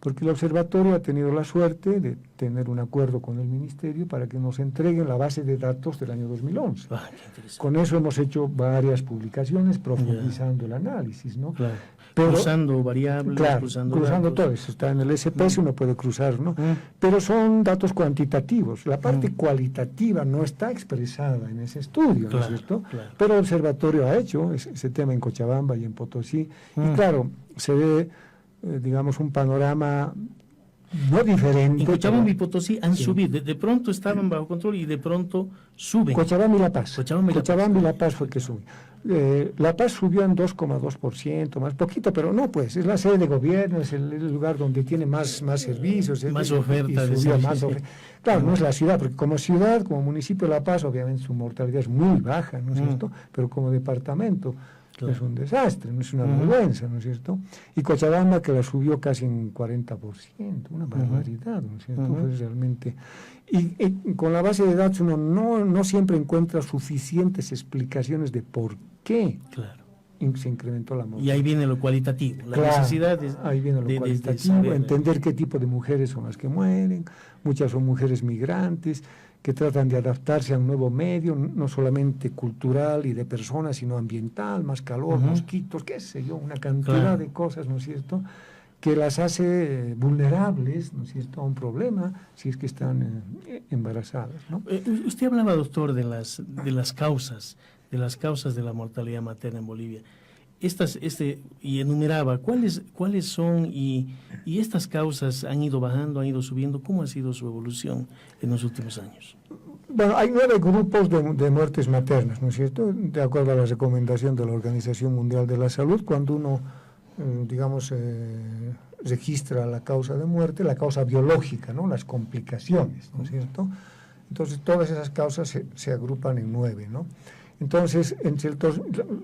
Porque el observatorio ha tenido la suerte de tener un acuerdo con el Ministerio para que nos entreguen la base de datos del año 2011. Con eso hemos hecho varias publicaciones profundizando el análisis, ¿no? Claro. Pero, cruzando variables, claro, cruzando todo eso. Está en el SPS, uno puede cruzar, ¿no? Pero son datos cuantitativos. La parte cualitativa no está expresada en ese estudio, ¿no es cierto? Claro. Pero el observatorio ha hecho ese tema en Cochabamba y en Potosí. Y claro, se ve, digamos, un panorama no diferente. En Cochabamba y Potosí han subido, de pronto estaban bajo control y de pronto suben. Cochabamba y La Paz. Cochabamba y La Paz fue que subió. La Paz subió en 2,2%, más poquito, pero no, pues, es la sede de gobierno, es el lugar donde tiene más servicios. Más oferta. Claro, no es la ciudad, porque como ciudad, como municipio de La Paz, obviamente su mortalidad es muy baja, ¿no es cierto? Pero como departamento, claro, es un desastre, no es una vergüenza, ¿no es cierto? Y Cochabamba, que la subió casi en 40%, una barbaridad, ¿no es cierto? Pues realmente... Y con la base de datos uno no siempre encuentra suficientes explicaciones de por qué se incrementó la mortalidad. Y ahí viene lo cualitativo, la necesidad de... Ahí viene lo cualitativo, entender qué tipo de mujeres son las que mueren, muchas son mujeres migrantes, que tratan de adaptarse a un nuevo medio, no solamente cultural y de personas, sino ambiental, más calor, mosquitos, qué sé yo, una cantidad de cosas, ¿no es cierto?, que las hace vulnerables, ¿no es cierto?, a un problema si es que están embarazadas, ¿no? Usted hablaba, doctor, de las causas de la mortalidad materna en Bolivia. Y enumeraba cuáles son, y estas causas han ido bajando, han ido subiendo. ¿Cómo ha sido su evolución en los últimos años? Bueno, hay 9 grupos de muertes maternas, ¿no es cierto?, de acuerdo a la recomendación de la Organización Mundial de la Salud. Cuando uno, digamos, registra la causa de muerte, la causa biológica, ¿no?, las complicaciones, ¿no es cierto? Entonces, todas esas causas se agrupan en 9, ¿no? Entonces,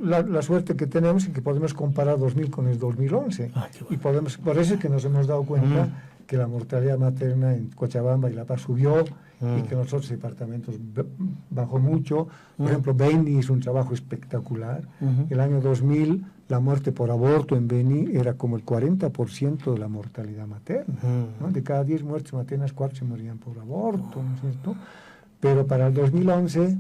la suerte que tenemos es que podemos comparar 2000 con el 2011. Y por eso es que nos hemos dado cuenta que la mortalidad materna en Cochabamba y La Paz subió y que en los otros departamentos bajó mucho. Por ejemplo, Beni hizo un trabajo espectacular. El año 2000, la muerte por aborto en Beni era como el 40% de la mortalidad materna, ¿no? De cada 10 muertes maternas, 4 se morían por aborto, ¿no es cierto? Pero para el 2011...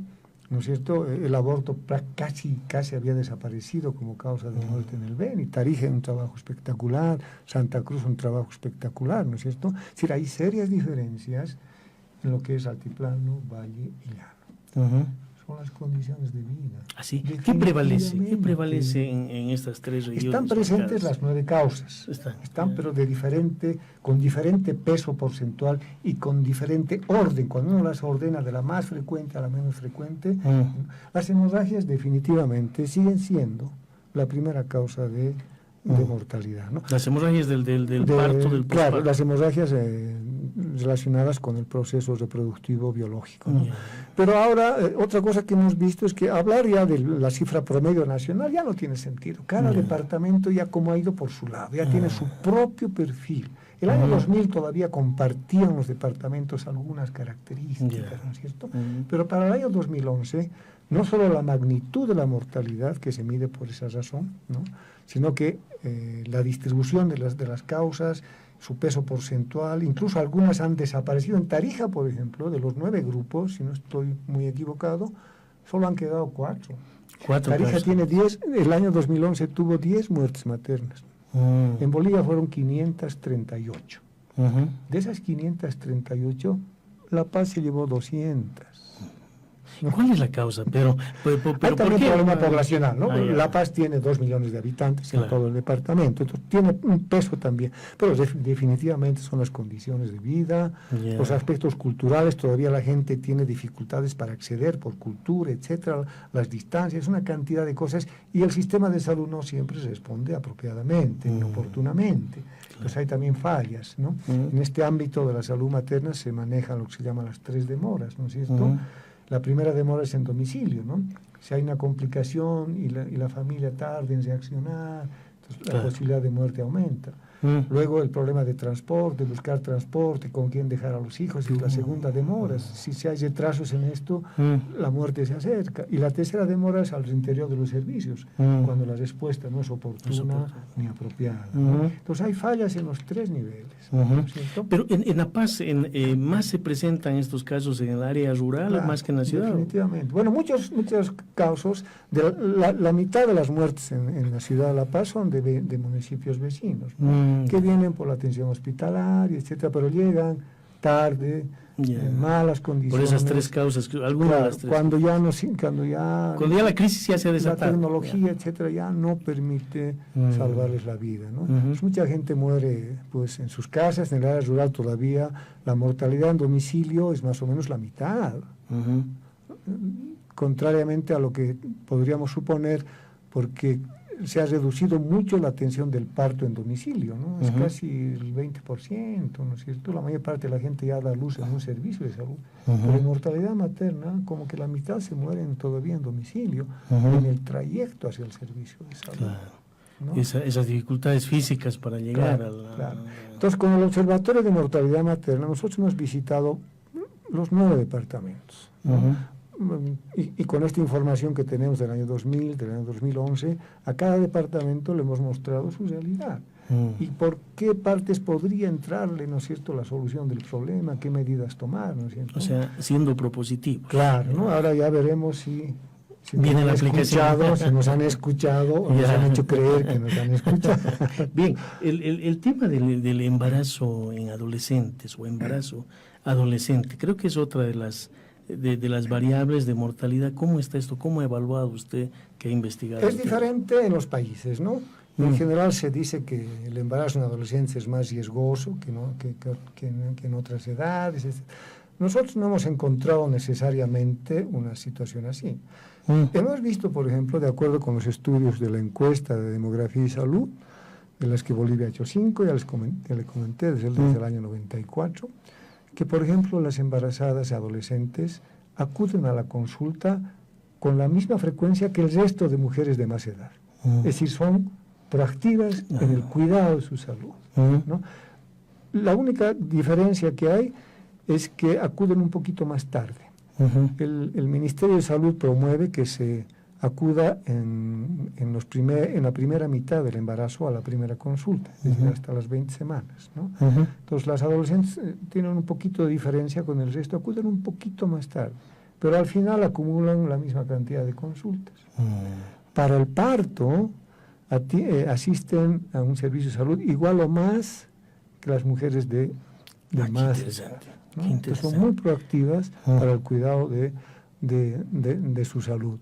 ¿no es cierto?, el aborto casi había desaparecido como causa de muerte en el Beni. Tarija un trabajo espectacular, Santa Cruz un trabajo espectacular, ¿no es cierto? Es decir, hay serias diferencias en lo que es altiplano, valle y llano. Son las condiciones de vida. ¿Así? ¿Qué prevalece en estas 3 regiones? Están presentes las 9 causas. Están pero con diferente peso porcentual y con diferente orden. Cuando uno las ordena de la más frecuente a la menos frecuente, las hemorragias definitivamente siguen siendo la primera causa de mortalidad, ¿no? Las hemorragias del parto, del posparto. Claro, las hemorragias relacionadas con el proceso reproductivo biológico, ¿no? Pero ahora, otra cosa que hemos visto es que hablar ya de la cifra promedio nacional ya no tiene sentido. Cada departamento ya como ha ido por su lado, ya tiene su propio perfil. El año 2000 todavía compartían los departamentos algunas características, ¿no es cierto? Pero para el año 2011, no solo la magnitud de la mortalidad, que se mide por esa razón, ¿no?, sino que la distribución de las causas, su peso porcentual, incluso algunas han desaparecido. En Tarija, por ejemplo, de los 9 grupos, si no estoy muy equivocado, solo han quedado 4. Tarija tiene 10, el año 2011 tuvo 10 muertes maternas. En Bolivia fueron 538. De esas 538, La Paz se llevó 200. ¿Cuál es la causa? Pero hay también un problema poblacional, ¿no? La Paz tiene 2 millones de habitantes en todo el departamento, entonces tiene un peso también, pero definitivamente son las condiciones de vida, los aspectos culturales. Todavía la gente tiene dificultades para acceder por cultura, etcétera, las distancias, una cantidad de cosas, y el sistema de salud no siempre responde apropiadamente, ni oportunamente. Pues hay también fallas, ¿no? En este ámbito de la salud materna se manejan lo que se llaman las 3 demoras, ¿no es cierto? La primera demora es en domicilio, ¿no? Si hay una complicación y la familia tarda en reaccionar, entonces la posibilidad de muerte aumenta. Luego el problema de transporte, buscar transporte, con quién dejar a los hijos, es la segunda demora. Si hay retrasos en esto, la muerte se acerca. Y la tercera demora es al interior de los servicios, cuando la respuesta no es oportuna ni apropiada. Entonces hay fallas en los 3 niveles. ¿No es cierto? Pero en La Paz más se presentan estos casos en el área rural, claro, más que en la ciudad. Definitivamente. Bueno, muchos casos, la mitad de las muertes en la ciudad de La Paz son de municipios vecinos, ¿no? Que vienen por la atención hospitalaria, etcétera, pero llegan tarde, en malas condiciones. Por esas 3 causas, algunas de las 3. Cuando ya la crisis ya se ha desatado. La tecnología, etcétera, ya no permite salvarles la vida, ¿no? Pues mucha gente muere pues en sus casas, en el área rural todavía la mortalidad en domicilio es más o menos la mitad. Contrariamente a lo que podríamos suponer, porque se ha reducido mucho la atención del parto en domicilio, ¿no? Es casi el 20%, ¿no es cierto? La mayor parte de la gente ya da luz en un servicio de salud. Pero en mortalidad materna, como que la mitad se mueren todavía en domicilio, en el trayecto hacia el servicio de salud. Claro. ¿No? Esas dificultades físicas para llegar claro. Entonces, con el Observatorio de Mortalidad Materna, nosotros hemos visitado los 9 departamentos, ¿no? Y con esta información que tenemos del año 2000, del año 2011, a cada departamento le hemos mostrado su realidad y por qué partes podría entrarle, ¿no es cierto?, la solución del problema, qué medidas tomar, ¿no es cierto? O sea, siendo propositivos. Claro, ¿no? Ahora ya veremos si viene la aplicación. Si nos han escuchado o nos han hecho creer que nos han escuchado. Bien, el tema del embarazo en adolescentes o embarazo adolescente, creo que es otra de las variables de mortalidad. ¿Cómo está esto? ¿Cómo ha evaluado usted que ha investigado? Es diferente en los países, ¿no? En general se dice que el embarazo en adolescentes es más riesgoso que en otras edades. Nosotros no hemos encontrado necesariamente una situación así. Hemos visto, por ejemplo, de acuerdo con los estudios de la encuesta de demografía y salud, de las que Bolivia ha hecho 5, ya le comenté, desde el año 94, que, por ejemplo, las embarazadas adolescentes acuden a la consulta con la misma frecuencia que el resto de mujeres de más edad. Es decir, son proactivas en el cuidado de su salud, ¿no? La única diferencia que hay es que acuden un poquito más tarde. El Ministerio de Salud promueve que se acuda en la primera mitad del embarazo a la primera consulta, es decir, hasta las 20 semanas, ¿no? Entonces, las adolescentes tienen un poquito de diferencia con el resto, acuden un poquito más tarde, pero al final acumulan la misma cantidad de consultas. Para el parto, asisten a un servicio de salud igual o más que las mujeres de más edad, ¿no? Entonces, son muy proactivas para el cuidado de su salud.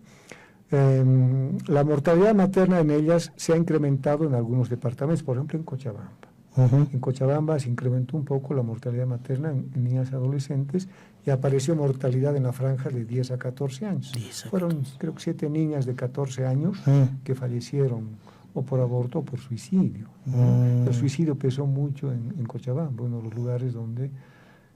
La mortalidad materna en ellas se ha incrementado en algunos departamentos, por ejemplo en Cochabamba. En Cochabamba se incrementó un poco la mortalidad materna en niñas y adolescentes y apareció mortalidad en la franja de 10 a 14 años. Fueron, creo que 7 niñas de 14 años que fallecieron o por aborto o por suicidio. El suicidio pesó mucho en Cochabamba, uno de los lugares donde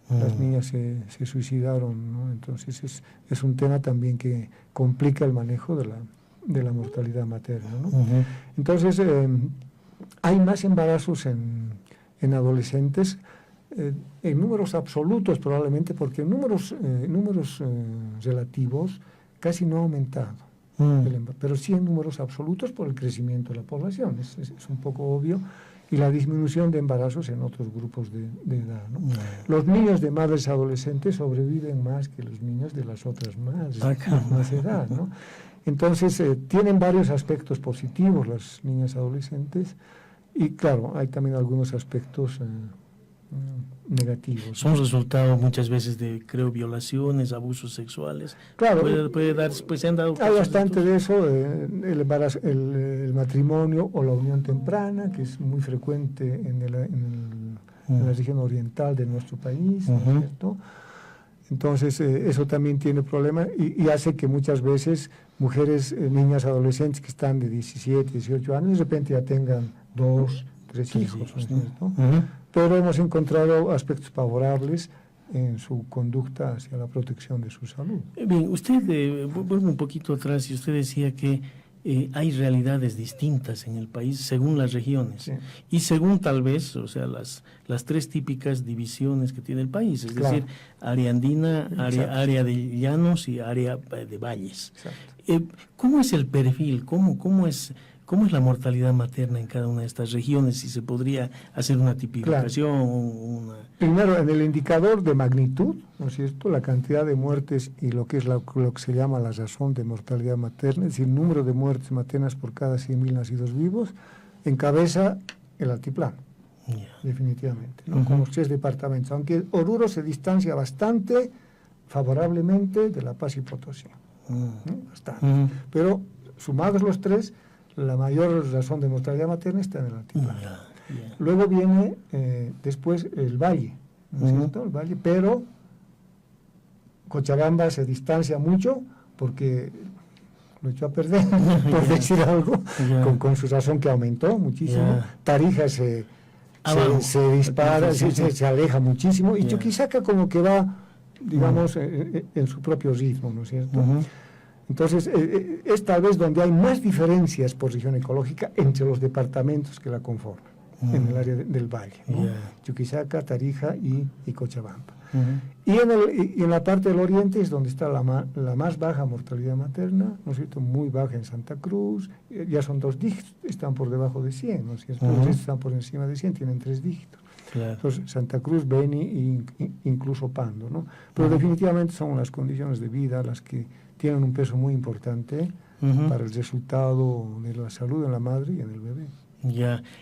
las niñas se suicidaron, ¿no? Entonces es un tema también que complica el manejo de la mortalidad materna, ¿no? Entonces hay más embarazos en adolescentes en números absolutos probablemente, porque en números relativos casi no ha aumentado, pero sí en números absolutos por el crecimiento de la población, es un poco obvio, y la disminución de embarazos en otros grupos de edad, ¿no? Los niños de madres adolescentes sobreviven más que los niños de las otras madres más edad, ¿no? Entonces tienen varios aspectos positivos las niñas adolescentes y claro, hay también algunos aspectos negativos. Son resultado muchas veces de, creo, violaciones, abusos sexuales. Claro, puede dar, pues se han dado hay bastante de eso, el matrimonio o la unión temprana, que es muy frecuente en la región oriental de nuestro país, ¿no es cierto? Entonces eso también tiene problemas y hace que muchas veces mujeres, niñas adolescentes que están de 17, 18 años, de repente ya tengan 2, tres hijos, ¿no es cierto? Pero hemos encontrado aspectos favorables en su conducta hacia la protección de su salud. Bien, usted, vuelve un poquito atrás y usted decía que hay realidades distintas en el país según las regiones, sí, y según tal vez, o sea, las tres típicas divisiones que tiene el país, es decir, área andina, área de llanos y área de valles. ¿Cómo es el perfil? ¿Cómo es la mortalidad materna en cada una de estas regiones? Si se podría hacer una tipificación. Primero, en el indicador de magnitud, ¿no es cierto?, la cantidad de muertes y lo que es lo que se llama la razón de mortalidad materna, es decir, el número de muertes maternas por cada 100.000 nacidos vivos, encabeza el altiplano, definitivamente, ¿no? Con los 3 departamentos, aunque Oruro se distancia bastante favorablemente de La Paz y Potosí, ¿no? Bastante. Pero sumados los 3, la mayor razón de mortalidad materna está en el altiplano. Luego viene después el valle, ¿no es cierto? El valle, pero Cochabamba se distancia mucho porque lo echó a perder, por decir algo, con su razón que aumentó muchísimo. Tarija se dispara, se aleja muchísimo, y Chuquisaca como que va, digamos, en su propio ritmo, ¿no es cierto? Entonces, es tal vez donde hay más diferencias por región ecológica entre los departamentos que la conforman, en el área del valle, ¿no? Chuquisaca, Tarija y Cochabamba. Y en la parte del oriente es donde está la más baja mortalidad materna, ¿no es cierto?, muy baja en Santa Cruz, ya son 2 dígitos, están por debajo de 100, ¿no es cierto? Los restos están por encima de 100, tienen 3 dígitos. Entonces, Santa Cruz, Beni e incluso Pando, ¿no? Pero definitivamente son las condiciones de vida las que tienen un peso muy importante para el resultado de la salud en la madre y en el bebé.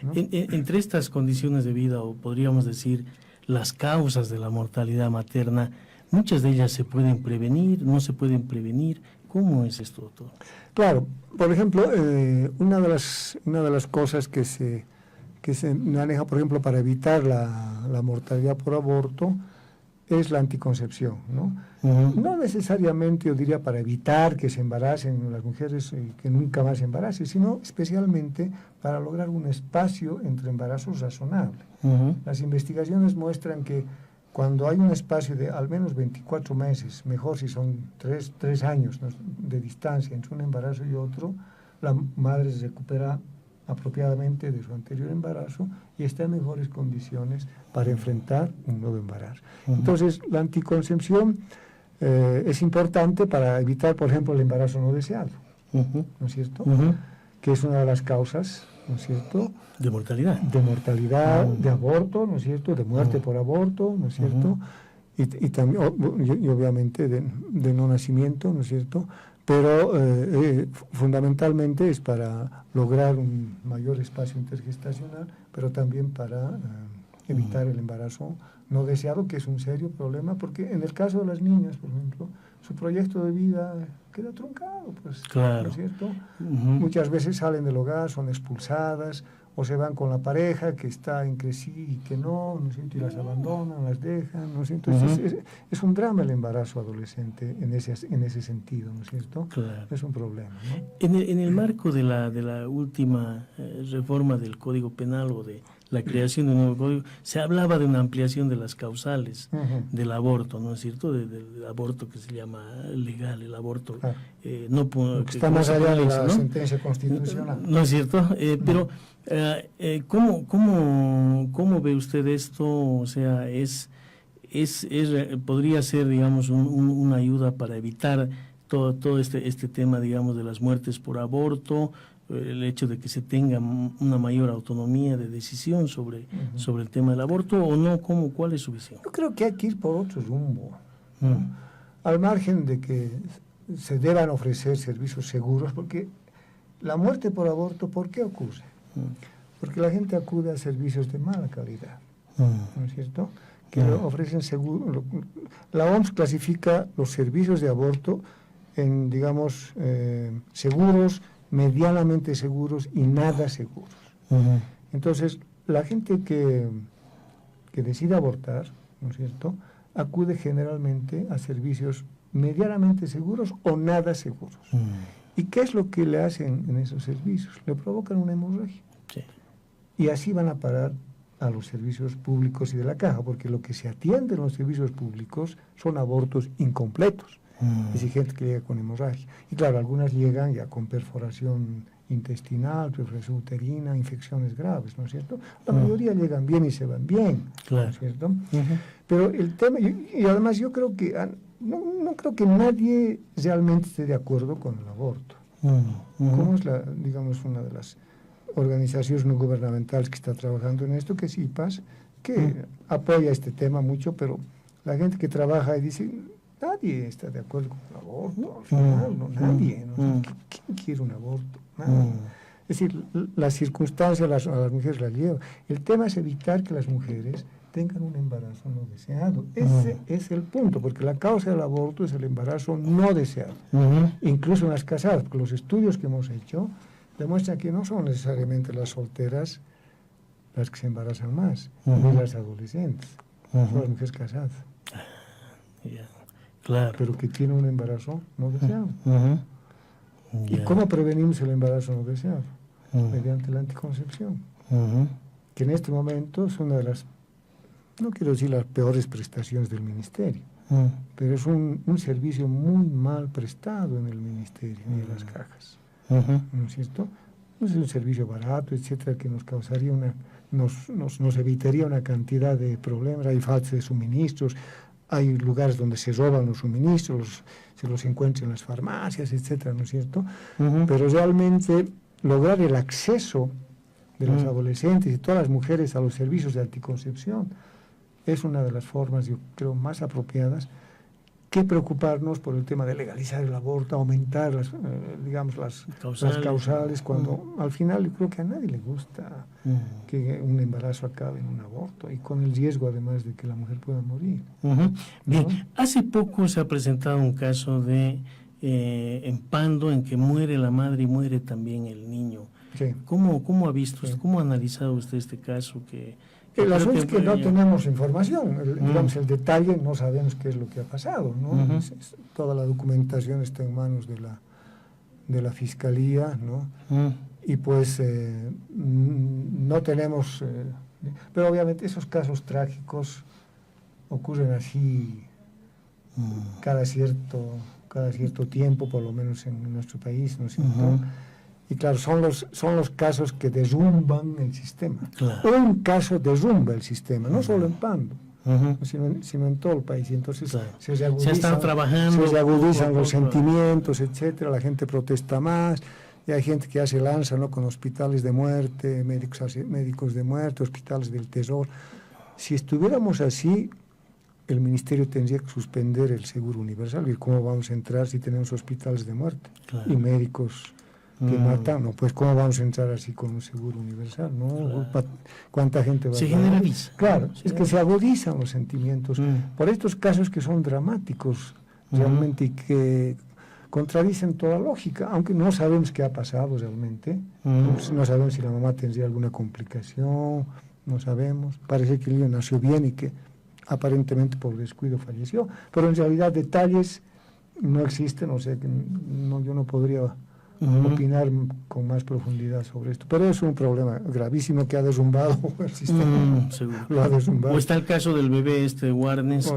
¿No? Entre estas condiciones de vida, o podríamos decir las causas de la mortalidad materna, muchas de ellas se pueden prevenir, no se pueden prevenir. ¿Cómo es esto, doctor? Claro, por ejemplo, una de las cosas que se maneja, por ejemplo, para evitar la mortalidad por aborto, es la anticoncepción, ¿no? No necesariamente, yo diría, para evitar que se embaracen las mujeres, que nunca más se embaracen, sino especialmente para lograr un espacio entre embarazos razonable. Las investigaciones muestran que cuando hay un espacio de al menos 24 meses, mejor si son 3 años, ¿no?, de distancia entre un embarazo y otro, la madre se recupera apropiadamente de su anterior embarazo y está en mejores condiciones para enfrentar un nuevo embarazo. Entonces, la anticoncepción es importante para evitar, por ejemplo, el embarazo no deseado, ¿no es cierto? Que es una de las causas, ¿no es cierto?, de mortalidad, de aborto, ¿no es cierto?, de muerte por aborto, ¿no es cierto?, y también, y obviamente de no nacimiento, ¿no es cierto?, pero fundamentalmente es para lograr un mayor espacio intergestacional, pero también para evitar el embarazo no deseado, que es un serio problema, porque en el caso de las niñas, por ejemplo, su proyecto de vida queda truncado, pues, ¿no es cierto? Muchas veces salen del hogar, son expulsadas, o se van con la pareja que está entre sí y que no es cierto?, y las abandonan, las dejan, ¿no es cierto? Entonces, es un drama el embarazo adolescente en ese sentido, ¿no es cierto? Es un problema, ¿no? En el marco de la última reforma del Código Penal, o de la creación de un nuevo código, se hablaba de una ampliación de las causales del aborto, ¿no es cierto?, del aborto que se llama legal, el aborto no que está más allá de la sentencia constitucional, ¿no es cierto? Pero ¿cómo ve usted esto? O sea, podría ser, digamos, una ayuda para evitar todo este tema, digamos, de las muertes por aborto, el hecho de que se tenga una mayor autonomía de decisión sobre el tema del aborto, o no. ¿Cuál es su visión? Yo creo que hay que ir por otro rumbo, al margen de que se deban ofrecer servicios seguros, porque la muerte por aborto, ¿por qué ocurre? Porque la gente acude a servicios de mala calidad, ¿no es cierto?, que ofrecen seguro. La OMS clasifica los servicios de aborto en, digamos, seguros, medianamente seguros y nada seguros. Entonces, la gente que decide abortar, ¿no es cierto?, acude generalmente a servicios medianamente seguros o nada seguros. ¿Y qué es lo que le hacen en esos servicios? Le provocan una hemorragia. y así van a parar a los servicios públicos y de la caja, porque lo que se atiende en los servicios públicos son abortos incompletos. Es decir, gente que llega con hemorragia. Y claro, algunas llegan ya con perforación intestinal, perforación uterina, infecciones graves, ¿no es cierto? La mayoría llegan bien y se van bien, claro. ¿no es cierto? Pero el tema, y además yo creo que, no creo que nadie realmente esté de acuerdo con el aborto. Como es, digamos, una de las organizaciones no gubernamentales que está trabajando en esto, que es IPAS, que apoya este tema mucho, pero la gente que trabaja y dice, nadie está de acuerdo con el aborto, al final, no, nadie. ¿No? ¿Quién quiere un aborto? Nadie. Es decir, las circunstancias a las mujeres las llevan. El tema es evitar que las mujeres tengan un embarazo no deseado. Ese es el punto, porque la causa del aborto es el embarazo no deseado. Incluso en las casadas, porque los estudios que hemos hecho demuestran que no son necesariamente las solteras las que se embarazan más, ni las adolescentes, son las mujeres casadas. Claro. Pero que tienen un embarazo no deseado. ¿Y cómo prevenimos el embarazo no deseado? Mediante la anticoncepción. Que en este momento es una de las, no quiero decir las peores prestaciones del ministerio, pero es un servicio muy mal prestado en el ministerio y en las cajas. ¿No es cierto? No es un servicio barato, etcétera, que nos causaría nos evitaría una cantidad de problemas. Hay falta de suministros, hay lugares donde se roban los suministros, se los encuentran en las farmacias, etcétera, ¿no es cierto? Pero realmente lograr el acceso de los adolescentes y todas las mujeres a los servicios de anticoncepción es una de las formas, yo creo, más apropiadas que preocuparnos por el tema de legalizar el aborto, aumentar las causales, cuando al final yo creo que a nadie le gusta que un embarazo acabe en un aborto y con el riesgo además de que la mujer pueda morir. Bien, hace poco se ha presentado un caso de en Pando en que muere la madre y muere también el niño. Sí. ¿Cómo ha visto, cómo ha analizado usted este caso? El asunto es que no tenemos información, digamos, el detalle, no sabemos qué es lo que ha pasado, ¿no? Toda la documentación está en manos de la Fiscalía, ¿no? Y pues no tenemos, pero obviamente esos casos trágicos ocurren así cada cierto tiempo, por lo menos en nuestro país, ¿no es cierto? Y claro, son los casos que derrumban el sistema. Claro. Un caso derrumba el sistema, no solo en Pando, sino en todo el país. Y entonces claro. se agudizan los sentimientos, etcétera. La gente protesta más, y hay gente que ya se lanza, ¿no?, con hospitales de muerte, médicos de muerte, hospitales del terror. Si estuviéramos así, el ministerio tendría que suspender el seguro universal. ¿Y cómo vamos a entrar si tenemos hospitales de muerte y médicos que matan? No, pues ¿cómo vamos a entrar así con un seguro universal? ¿No? Claro. ¿Cuánta gente va a generaliza? Claro, es que se agudizan los sentimientos por estos casos que son dramáticos realmente y que contradicen toda lógica, aunque no sabemos qué ha pasado realmente. No sabemos si la mamá tendría alguna complicación, no sabemos. Parece que el niño nació bien y que aparentemente por descuido falleció, pero en realidad detalles no existen, o sea que yo no podría opinar con más profundidad sobre esto, pero es un problema gravísimo que ha derrumbado el sistema. Lo ha derrumbado. O está el caso del bebé Warnes,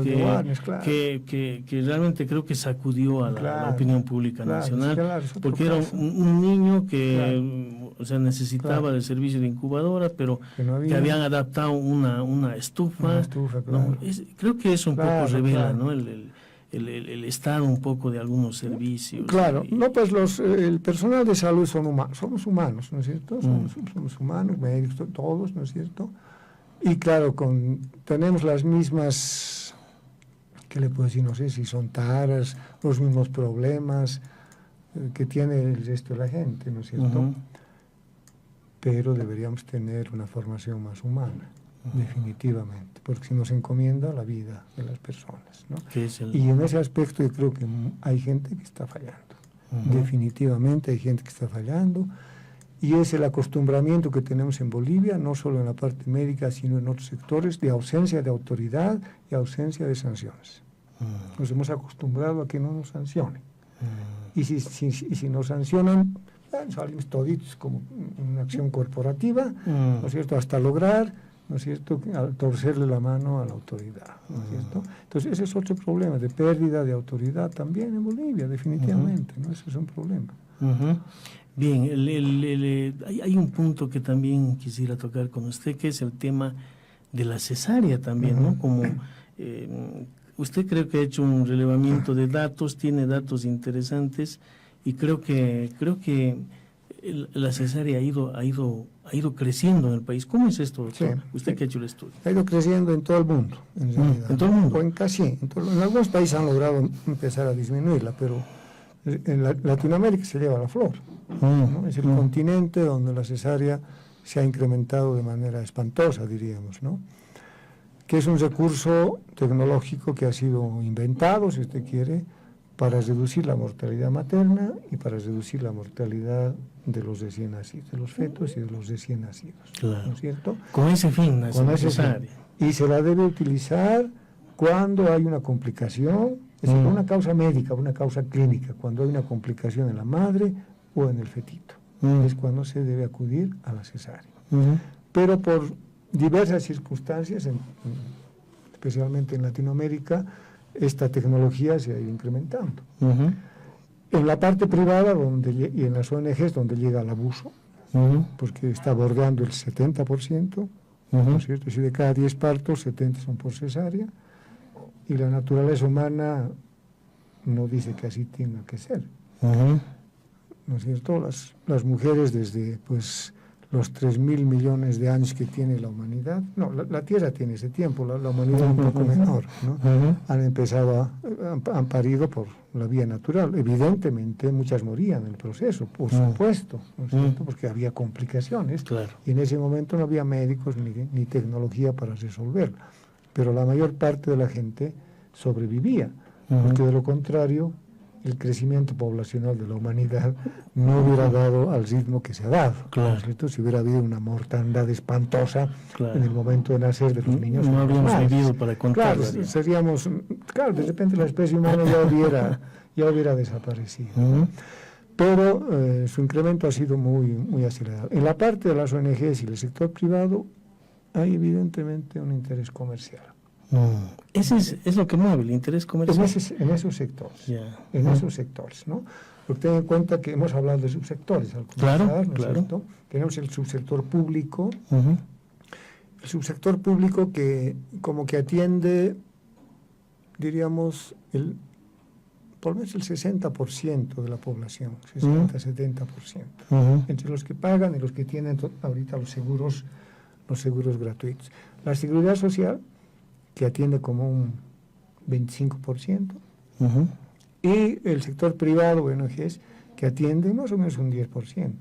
claro. que realmente creo que sacudió a la opinión pública nacional, porque era un niño que o sea, necesitaba del servicio de incubadora, pero que habían adaptado una estufa. Creo que eso un poco revela, ¿no?, el estado un poco de algunos servicios. Claro, pues el personal de salud somos humanos, ¿no es cierto? Somos humanos, médicos, todos, ¿no es cierto? Y claro, tenemos las mismas, ¿qué le puedo decir? No sé si son taras, los mismos problemas que tiene el resto de la gente, ¿no es cierto? Pero deberíamos tener una formación más humana, definitivamente, porque si nos encomienda la vida de las personas, ¿no? Y en ese aspecto yo creo que hay gente que está fallando, definitivamente hay gente que está fallando, y es el acostumbramiento que tenemos en Bolivia, no solo en la parte médica, sino en otros sectores, de ausencia de autoridad y ausencia de sanciones. Nos hemos acostumbrado a que no nos sancionen, y si nos sancionan, salimos toditos como una acción corporativa, ¿no es cierto?, hasta lograr, ¿no es cierto?, torcerle la mano a la autoridad, ¿no es cierto? Entonces ese es otro problema, de pérdida de autoridad también en Bolivia, definitivamente, ¿no? Ese es un problema. Bien, hay un punto que también quisiera tocar con usted, que es el tema de la cesárea también, ¿no? Como usted creo que ha hecho un relevamiento de datos, tiene datos interesantes, y creo que la cesárea ha ido creciendo en el país. ¿Cómo es esto, doctor? Sí, usted que ha hecho el estudio. Ha ido creciendo en todo el mundo, en realidad. ¿En todo el mundo? O en casi, en algunos países han logrado empezar a disminuirla, pero en Latinoamérica se lleva la flor, ¿no? Es el continente donde la cesárea se ha incrementado de manera espantosa, diríamos, ¿no? Que es un recurso tecnológico que ha sido inventado, si usted quiere, para reducir la mortalidad materna y para reducir la mortalidad de los recién nacidos, de los fetos y de los recién nacidos. Claro. ¿No es cierto? Con ese fin, con ese fin. Y se la debe utilizar cuando hay una complicación, es decir, una causa médica, una causa clínica, cuando hay una complicación en la madre o en el fetito. Es cuando se debe acudir a la cesárea. Pero por diversas circunstancias, especialmente en Latinoamérica, esta tecnología se ha ido incrementando. En la parte privada y en las ONGs donde llega el abuso, porque está bordeando el 70%, ¿no es cierto? Es decir, de cada 10 partos, 70 son por cesárea, y la naturaleza humana no dice que así tenga que ser. ¿No es cierto? Las mujeres desde los 3.000 millones de años que tiene la humanidad, no, la Tierra tiene ese tiempo, la humanidad un poco menor, ¿no? Han parido por la vía natural. Evidentemente muchas morían en el proceso, por supuesto, ¿no es cierto? Porque había complicaciones, y en ese momento no había médicos ni tecnología para resolverla, pero la mayor parte de la gente sobrevivía, porque de lo contrario el crecimiento poblacional de la humanidad no hubiera dado al ritmo que se ha dado. Claro. ¿Cierto? Si hubiera habido una mortandad espantosa en el momento de nacer de los niños. No habríamos vivido para contarlo. Claro, de repente la especie humana ya hubiera desaparecido. Pero su incremento ha sido muy acelerado. En la parte de las ONGs y el sector privado hay evidentemente un interés comercial. Ese es lo que mueve, el interés comercial. En esos sectores, esos sectores, ¿no? Porque ten en cuenta que hemos hablado de subsectores al comenzar, ¿no es cierto? Tenemos el subsector público, el subsector público que como que atiende, diríamos, por lo menos el 60% de la población, 60-70%, entre los que pagan y los que tienen ahorita los seguros gratuitos. La seguridad social, que atiende como un 25%, y el sector privado, ONGs, que atiende más o menos un 10%,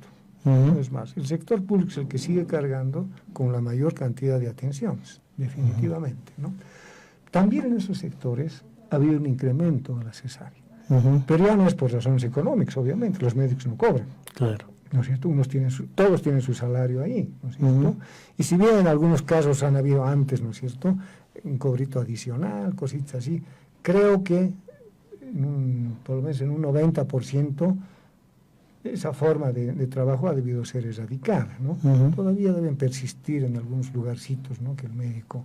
no es más. El sector público es el que sigue cargando con la mayor cantidad de atenciones, definitivamente, ¿no? También en esos sectores ha habido un incremento de la cesárea, pero ya no es por razones económicas, obviamente, los médicos no cobran. Claro. ¿No es cierto? Todos tienen su salario ahí, ¿no es cierto? Y si bien en algunos casos han habido antes, ¿no es cierto?, un cobrito adicional, cositas así, creo que por lo menos en un 90% esa forma de trabajo ha debido ser erradicada, ¿no? Todavía deben persistir en algunos lugarcitos, ¿no?, que el médico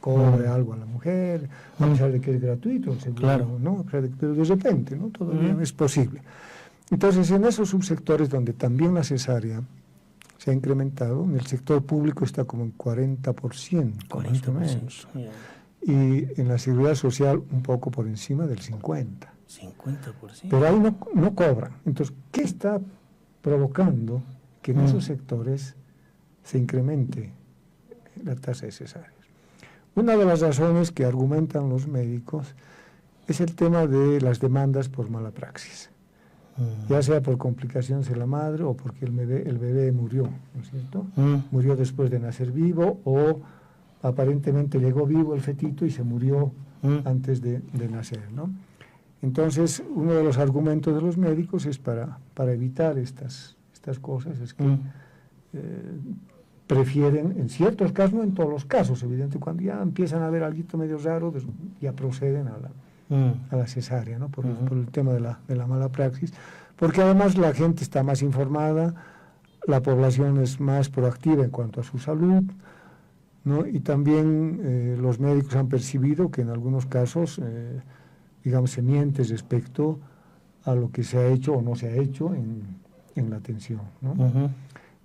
cobre algo a la mujer, a pesar de que es gratuito, seguro, claro, ¿no? Pero de repente, ¿no?, todavía no es posible. Entonces, en esos subsectores donde también la cesárea se ha incrementado, en el sector público está como en 40%. 40%. Y en la seguridad social un poco por encima del 50%. 50%. Pero ahí no cobran. Entonces, ¿qué está provocando que en esos sectores se incremente la tasa de cesáreas? Una de las razones que argumentan los médicos es el tema de las demandas por mala praxis. Ya sea por complicaciones de la madre o porque el bebé murió, ¿no es cierto? Murió después de nacer vivo, o aparentemente llegó vivo el fetito y se murió antes de nacer, ¿no? Entonces, uno de los argumentos de los médicos es para evitar estas cosas, es que prefieren, en ciertos casos, no en todos los casos, evidentemente, cuando ya empiezan a ver algo medio raro, ya proceden a la cesárea, ¿no? Por el tema de la mala praxis, porque además la gente está más informada, la población es más proactiva en cuanto a su salud, ¿no? Y también los médicos han percibido que en algunos casos, digamos, se miente respecto a lo que se ha hecho o no se ha hecho en la atención, ¿no?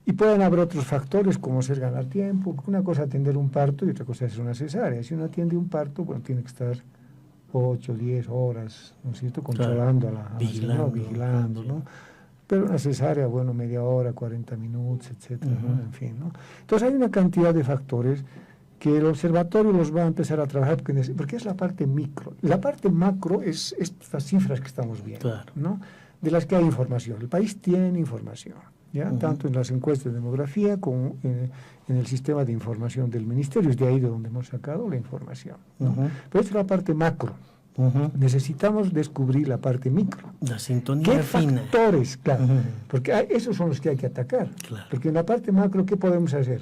Y pueden haber otros factores como ser ganar tiempo. Una cosa es atender un parto y otra cosa es una cesárea. Si uno atiende un parto, bueno, tiene que estar 8, 10 horas, ¿no es cierto?, controlando vigilando, ¿no? Pero una cesárea, bueno, media hora, 40 minutos, etcétera, ¿no? En fin, ¿no? Entonces hay una cantidad de factores que el observatorio los va a empezar a trabajar porque es la parte micro. La parte macro es estas cifras que estamos viendo, ¿no? De las que hay información. El país tiene información, ¿ya? Tanto en las encuestas de demografía como en el sistema de información del ministerio. Es de ahí de donde hemos sacado la información, ¿no? Pero esta es la parte macro. Necesitamos descubrir la parte micro. La sintonía ¿Qué fina? Factores? Claro, porque esos son los que hay que atacar. Claro. Porque en la parte macro, ¿qué podemos hacer?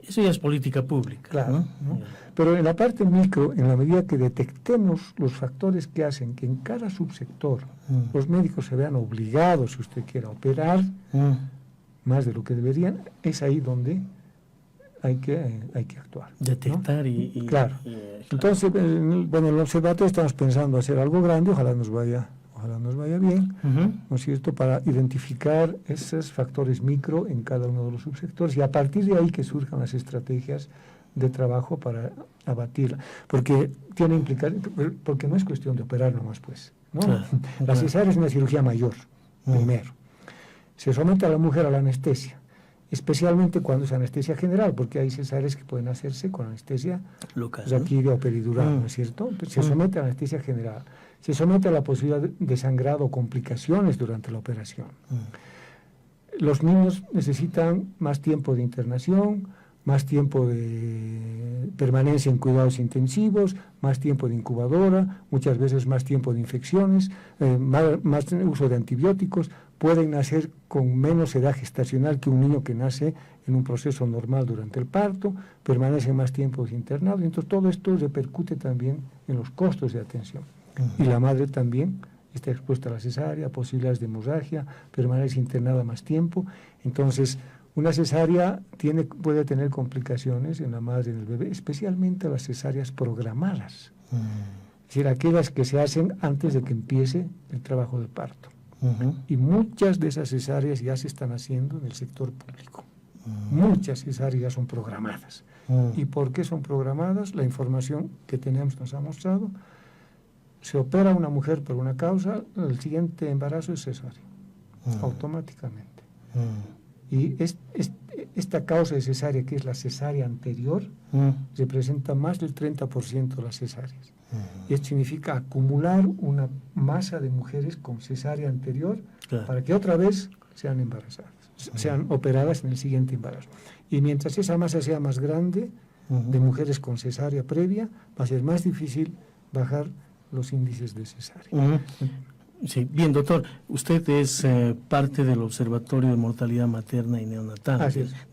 Eso ya es política pública. Claro, ¿no? Pero en la parte micro, en la medida que detectemos los factores que hacen que en cada subsector los médicos se vean obligados, si usted quiere, a operar más de lo que deberían, es ahí donde hay que actuar. Detectar, ¿no? Claro. Entonces, bueno, en el observatorio estamos pensando hacer algo grande, ojalá nos vaya bien, ¿no es cierto?, para identificar esos factores micro en cada uno de los subsectores y a partir de ahí que surjan las estrategias de trabajo para abatirla. Porque tiene porque no es cuestión de operar nomás, pues, ¿no? La cesárea es una cirugía mayor, primero. Se somete a la mujer a la anestesia, especialmente cuando es anestesia general, porque hay cesáreas que pueden hacerse con anestesia local, raquídea o peridural, ¿no es cierto? Se somete a la anestesia general, se somete a la posibilidad de sangrado o complicaciones durante la operación. Los niños necesitan más tiempo de internación, más tiempo de permanencia en cuidados intensivos, más tiempo de incubadora, muchas veces más tiempo de infecciones, más uso de antibióticos. Pueden nacer con menos edad gestacional que un niño que nace en un proceso normal durante el parto, permanece más tiempo internado, y entonces todo esto repercute también en los costos de atención. Y la madre también está expuesta a la cesárea, posibilidades de hemorragia, permanece internada más tiempo. Entonces, una cesárea puede tener complicaciones en la madre y en el bebé, especialmente las cesáreas programadas, es decir, aquellas que se hacen antes de que empiece el trabajo de parto. Y muchas de esas cesáreas ya se están haciendo en el sector público. Muchas cesáreas ya son programadas. ¿Y por qué son programadas? La información que tenemos nos ha mostrado. Se opera a una mujer por una causa, el siguiente embarazo es cesárea, automáticamente. Y esta causa de cesárea, que es la cesárea anterior, representa más del 30% de las cesáreas. Y esto significa acumular una masa de mujeres con cesárea anterior para que otra vez sean embarazadas, sean operadas en el siguiente embarazo. Y mientras esa masa sea más grande, de mujeres con cesárea previa, va a ser más difícil bajar los índices de cesárea. Sí, bien, doctor, usted es parte del Observatorio de Mortalidad Materna y Neonatal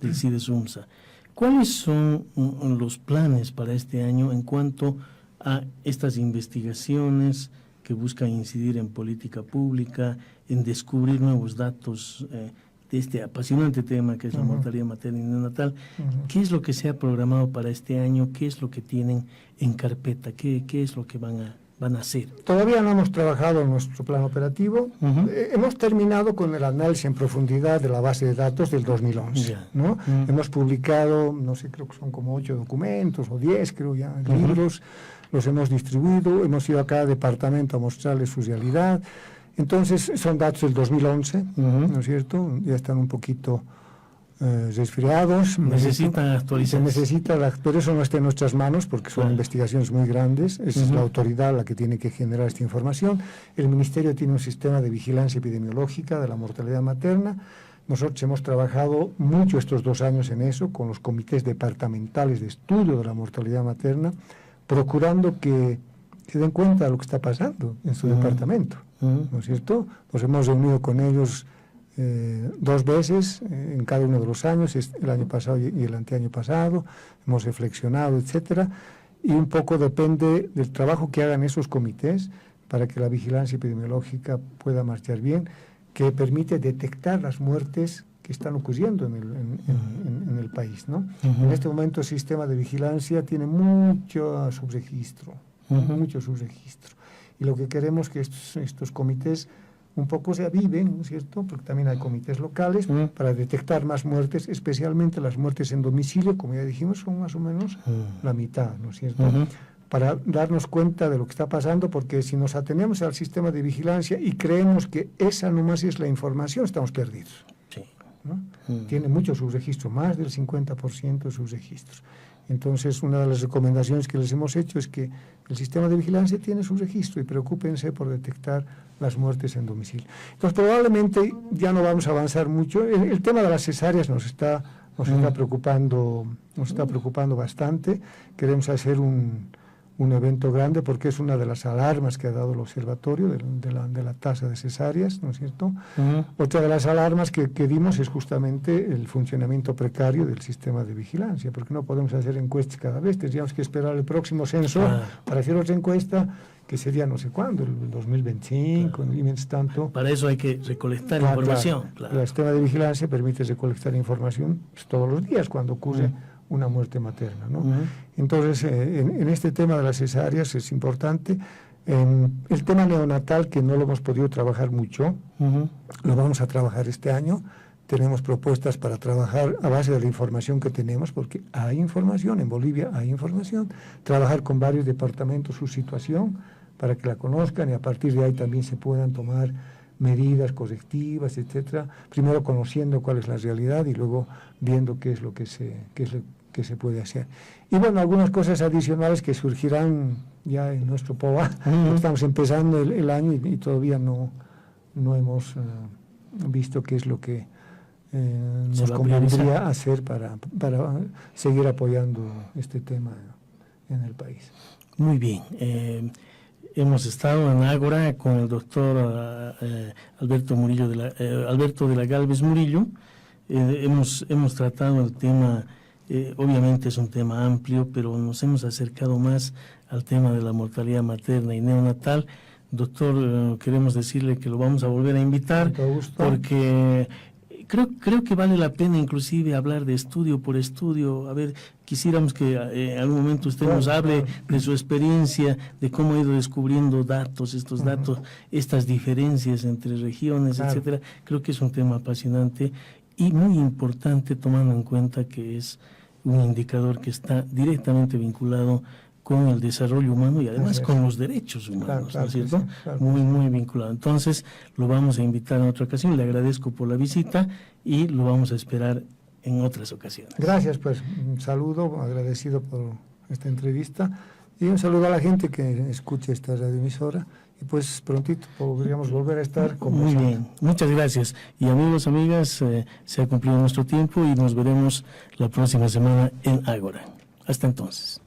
del CIDES-UMSA. ¿Cuáles son los planes para este año en cuanto a estas investigaciones que buscan incidir en política pública, en descubrir nuevos datos de este apasionante tema que es la mortalidad materna y neonatal? ¿Qué es lo que se ha programado para este año? ¿Qué es lo que tienen en carpeta? ¿Qué es lo que van a hacer? Todavía no hemos trabajado en nuestro plan operativo. Hemos terminado con el análisis en profundidad de la base de datos del 2011. ¿No? Hemos publicado, no sé, creo que son como 8 documentos o 10, creo ya, libros. Los hemos distribuido, hemos ido a cada departamento a mostrarles su realidad. Entonces, son datos del 2011, ¿no es cierto? Ya están un poquito resfriados. Necesitan actualizarse. Pero eso no está en nuestras manos porque son investigaciones muy grandes. Es la autoridad la que tiene que generar esta información. El Ministerio tiene un sistema de vigilancia epidemiológica de la mortalidad materna. Nosotros hemos trabajado mucho estos 2 años en eso, con los comités departamentales de estudio de la mortalidad materna, procurando que se den cuenta de lo que está pasando en su departamento, ¿no es cierto? Nos hemos reunido con ellos 2 veces en cada uno de los años, el año pasado y el anteaño pasado, hemos reflexionado, etcétera, y un poco depende del trabajo que hagan esos comités para que la vigilancia epidemiológica pueda marchar bien. que permite detectar las muertes que están ocurriendo en el país, ¿no? En este momento el sistema de vigilancia tiene mucho subregistro, y lo que queremos es que estos comités un poco se aviven, ¿no es cierto? Porque también hay comités locales para detectar más muertes, especialmente las muertes en domicilio, como ya dijimos, son más o menos la mitad, ¿no es cierto? Para darnos cuenta de lo que está pasando, porque si nos atenemos al sistema de vigilancia y creemos que esa nomás es la información, estamos perdidos, ¿no? Tiene mucho subregistro, más del 50% de subregistros. Entonces, una de las recomendaciones que les hemos hecho es que el sistema de vigilancia tiene su registro y preocúpense por detectar las muertes en domicilio. Entonces, probablemente ya no vamos a avanzar mucho. El tema de las cesáreas nos está preocupando bastante. Queremos hacer un evento grande porque es una de las alarmas que ha dado el observatorio de la tasa de cesáreas, ¿no es cierto? Otra de las alarmas que dimos es justamente el funcionamiento precario del sistema de vigilancia, porque no podemos hacer encuestas cada vez, tendríamos que esperar el próximo censo para hacer otra encuesta, que sería no sé cuándo, el 2025, y mientras tanto... Para eso hay que recolectar información. Claro. El sistema de vigilancia permite recolectar información todos los días cuando ocurre una muerte materna, ¿no? Entonces, en este tema de las cesáreas es importante. El tema neonatal, que no lo hemos podido trabajar mucho, lo vamos a trabajar este año. Tenemos propuestas para trabajar a base de la información que tenemos, porque hay información, en Bolivia hay información. Trabajar con varios departamentos su situación para que la conozcan y a partir de ahí también se puedan tomar medidas correctivas, etcétera. Primero conociendo cuál es la realidad y luego viendo qué es lo que se puede hacer. Y bueno, algunas cosas adicionales que surgirán ya en nuestro POA. Estamos empezando el año y todavía no hemos visto qué es lo que nos convendría hacer para seguir apoyando este tema en el país. Muy bien. Hemos estado en Ágora con el doctor Alberto de la Galvez Murillo. Hemos tratado el tema. Obviamente es un tema amplio, pero nos hemos acercado más al tema de la mortalidad materna y neonatal. Doctor, queremos decirle que lo vamos a volver a invitar porque creo que vale la pena inclusive hablar de estudio por estudio. A ver, quisiéramos que en algún momento usted nos hable de su experiencia, de cómo ha ido descubriendo estos datos, estas diferencias entre regiones, etcétera. Creo que es un tema apasionante y muy importante, tomando en cuenta que es un indicador que está directamente vinculado con el desarrollo humano y además con los derechos humanos, ¿no es cierto? Sí, claro. Muy vinculado. Entonces, lo vamos a invitar en otra ocasión. Le agradezco por la visita y lo vamos a esperar en otras ocasiones. Gracias, pues un saludo, agradecido por esta entrevista y un saludo a la gente que escuche esta radioemisora. Y pues prontito podríamos volver a estar conversando. Muy bien, muchas gracias. Y amigos, amigas, se ha cumplido nuestro tiempo y nos veremos la próxima semana en Ágora. Hasta entonces.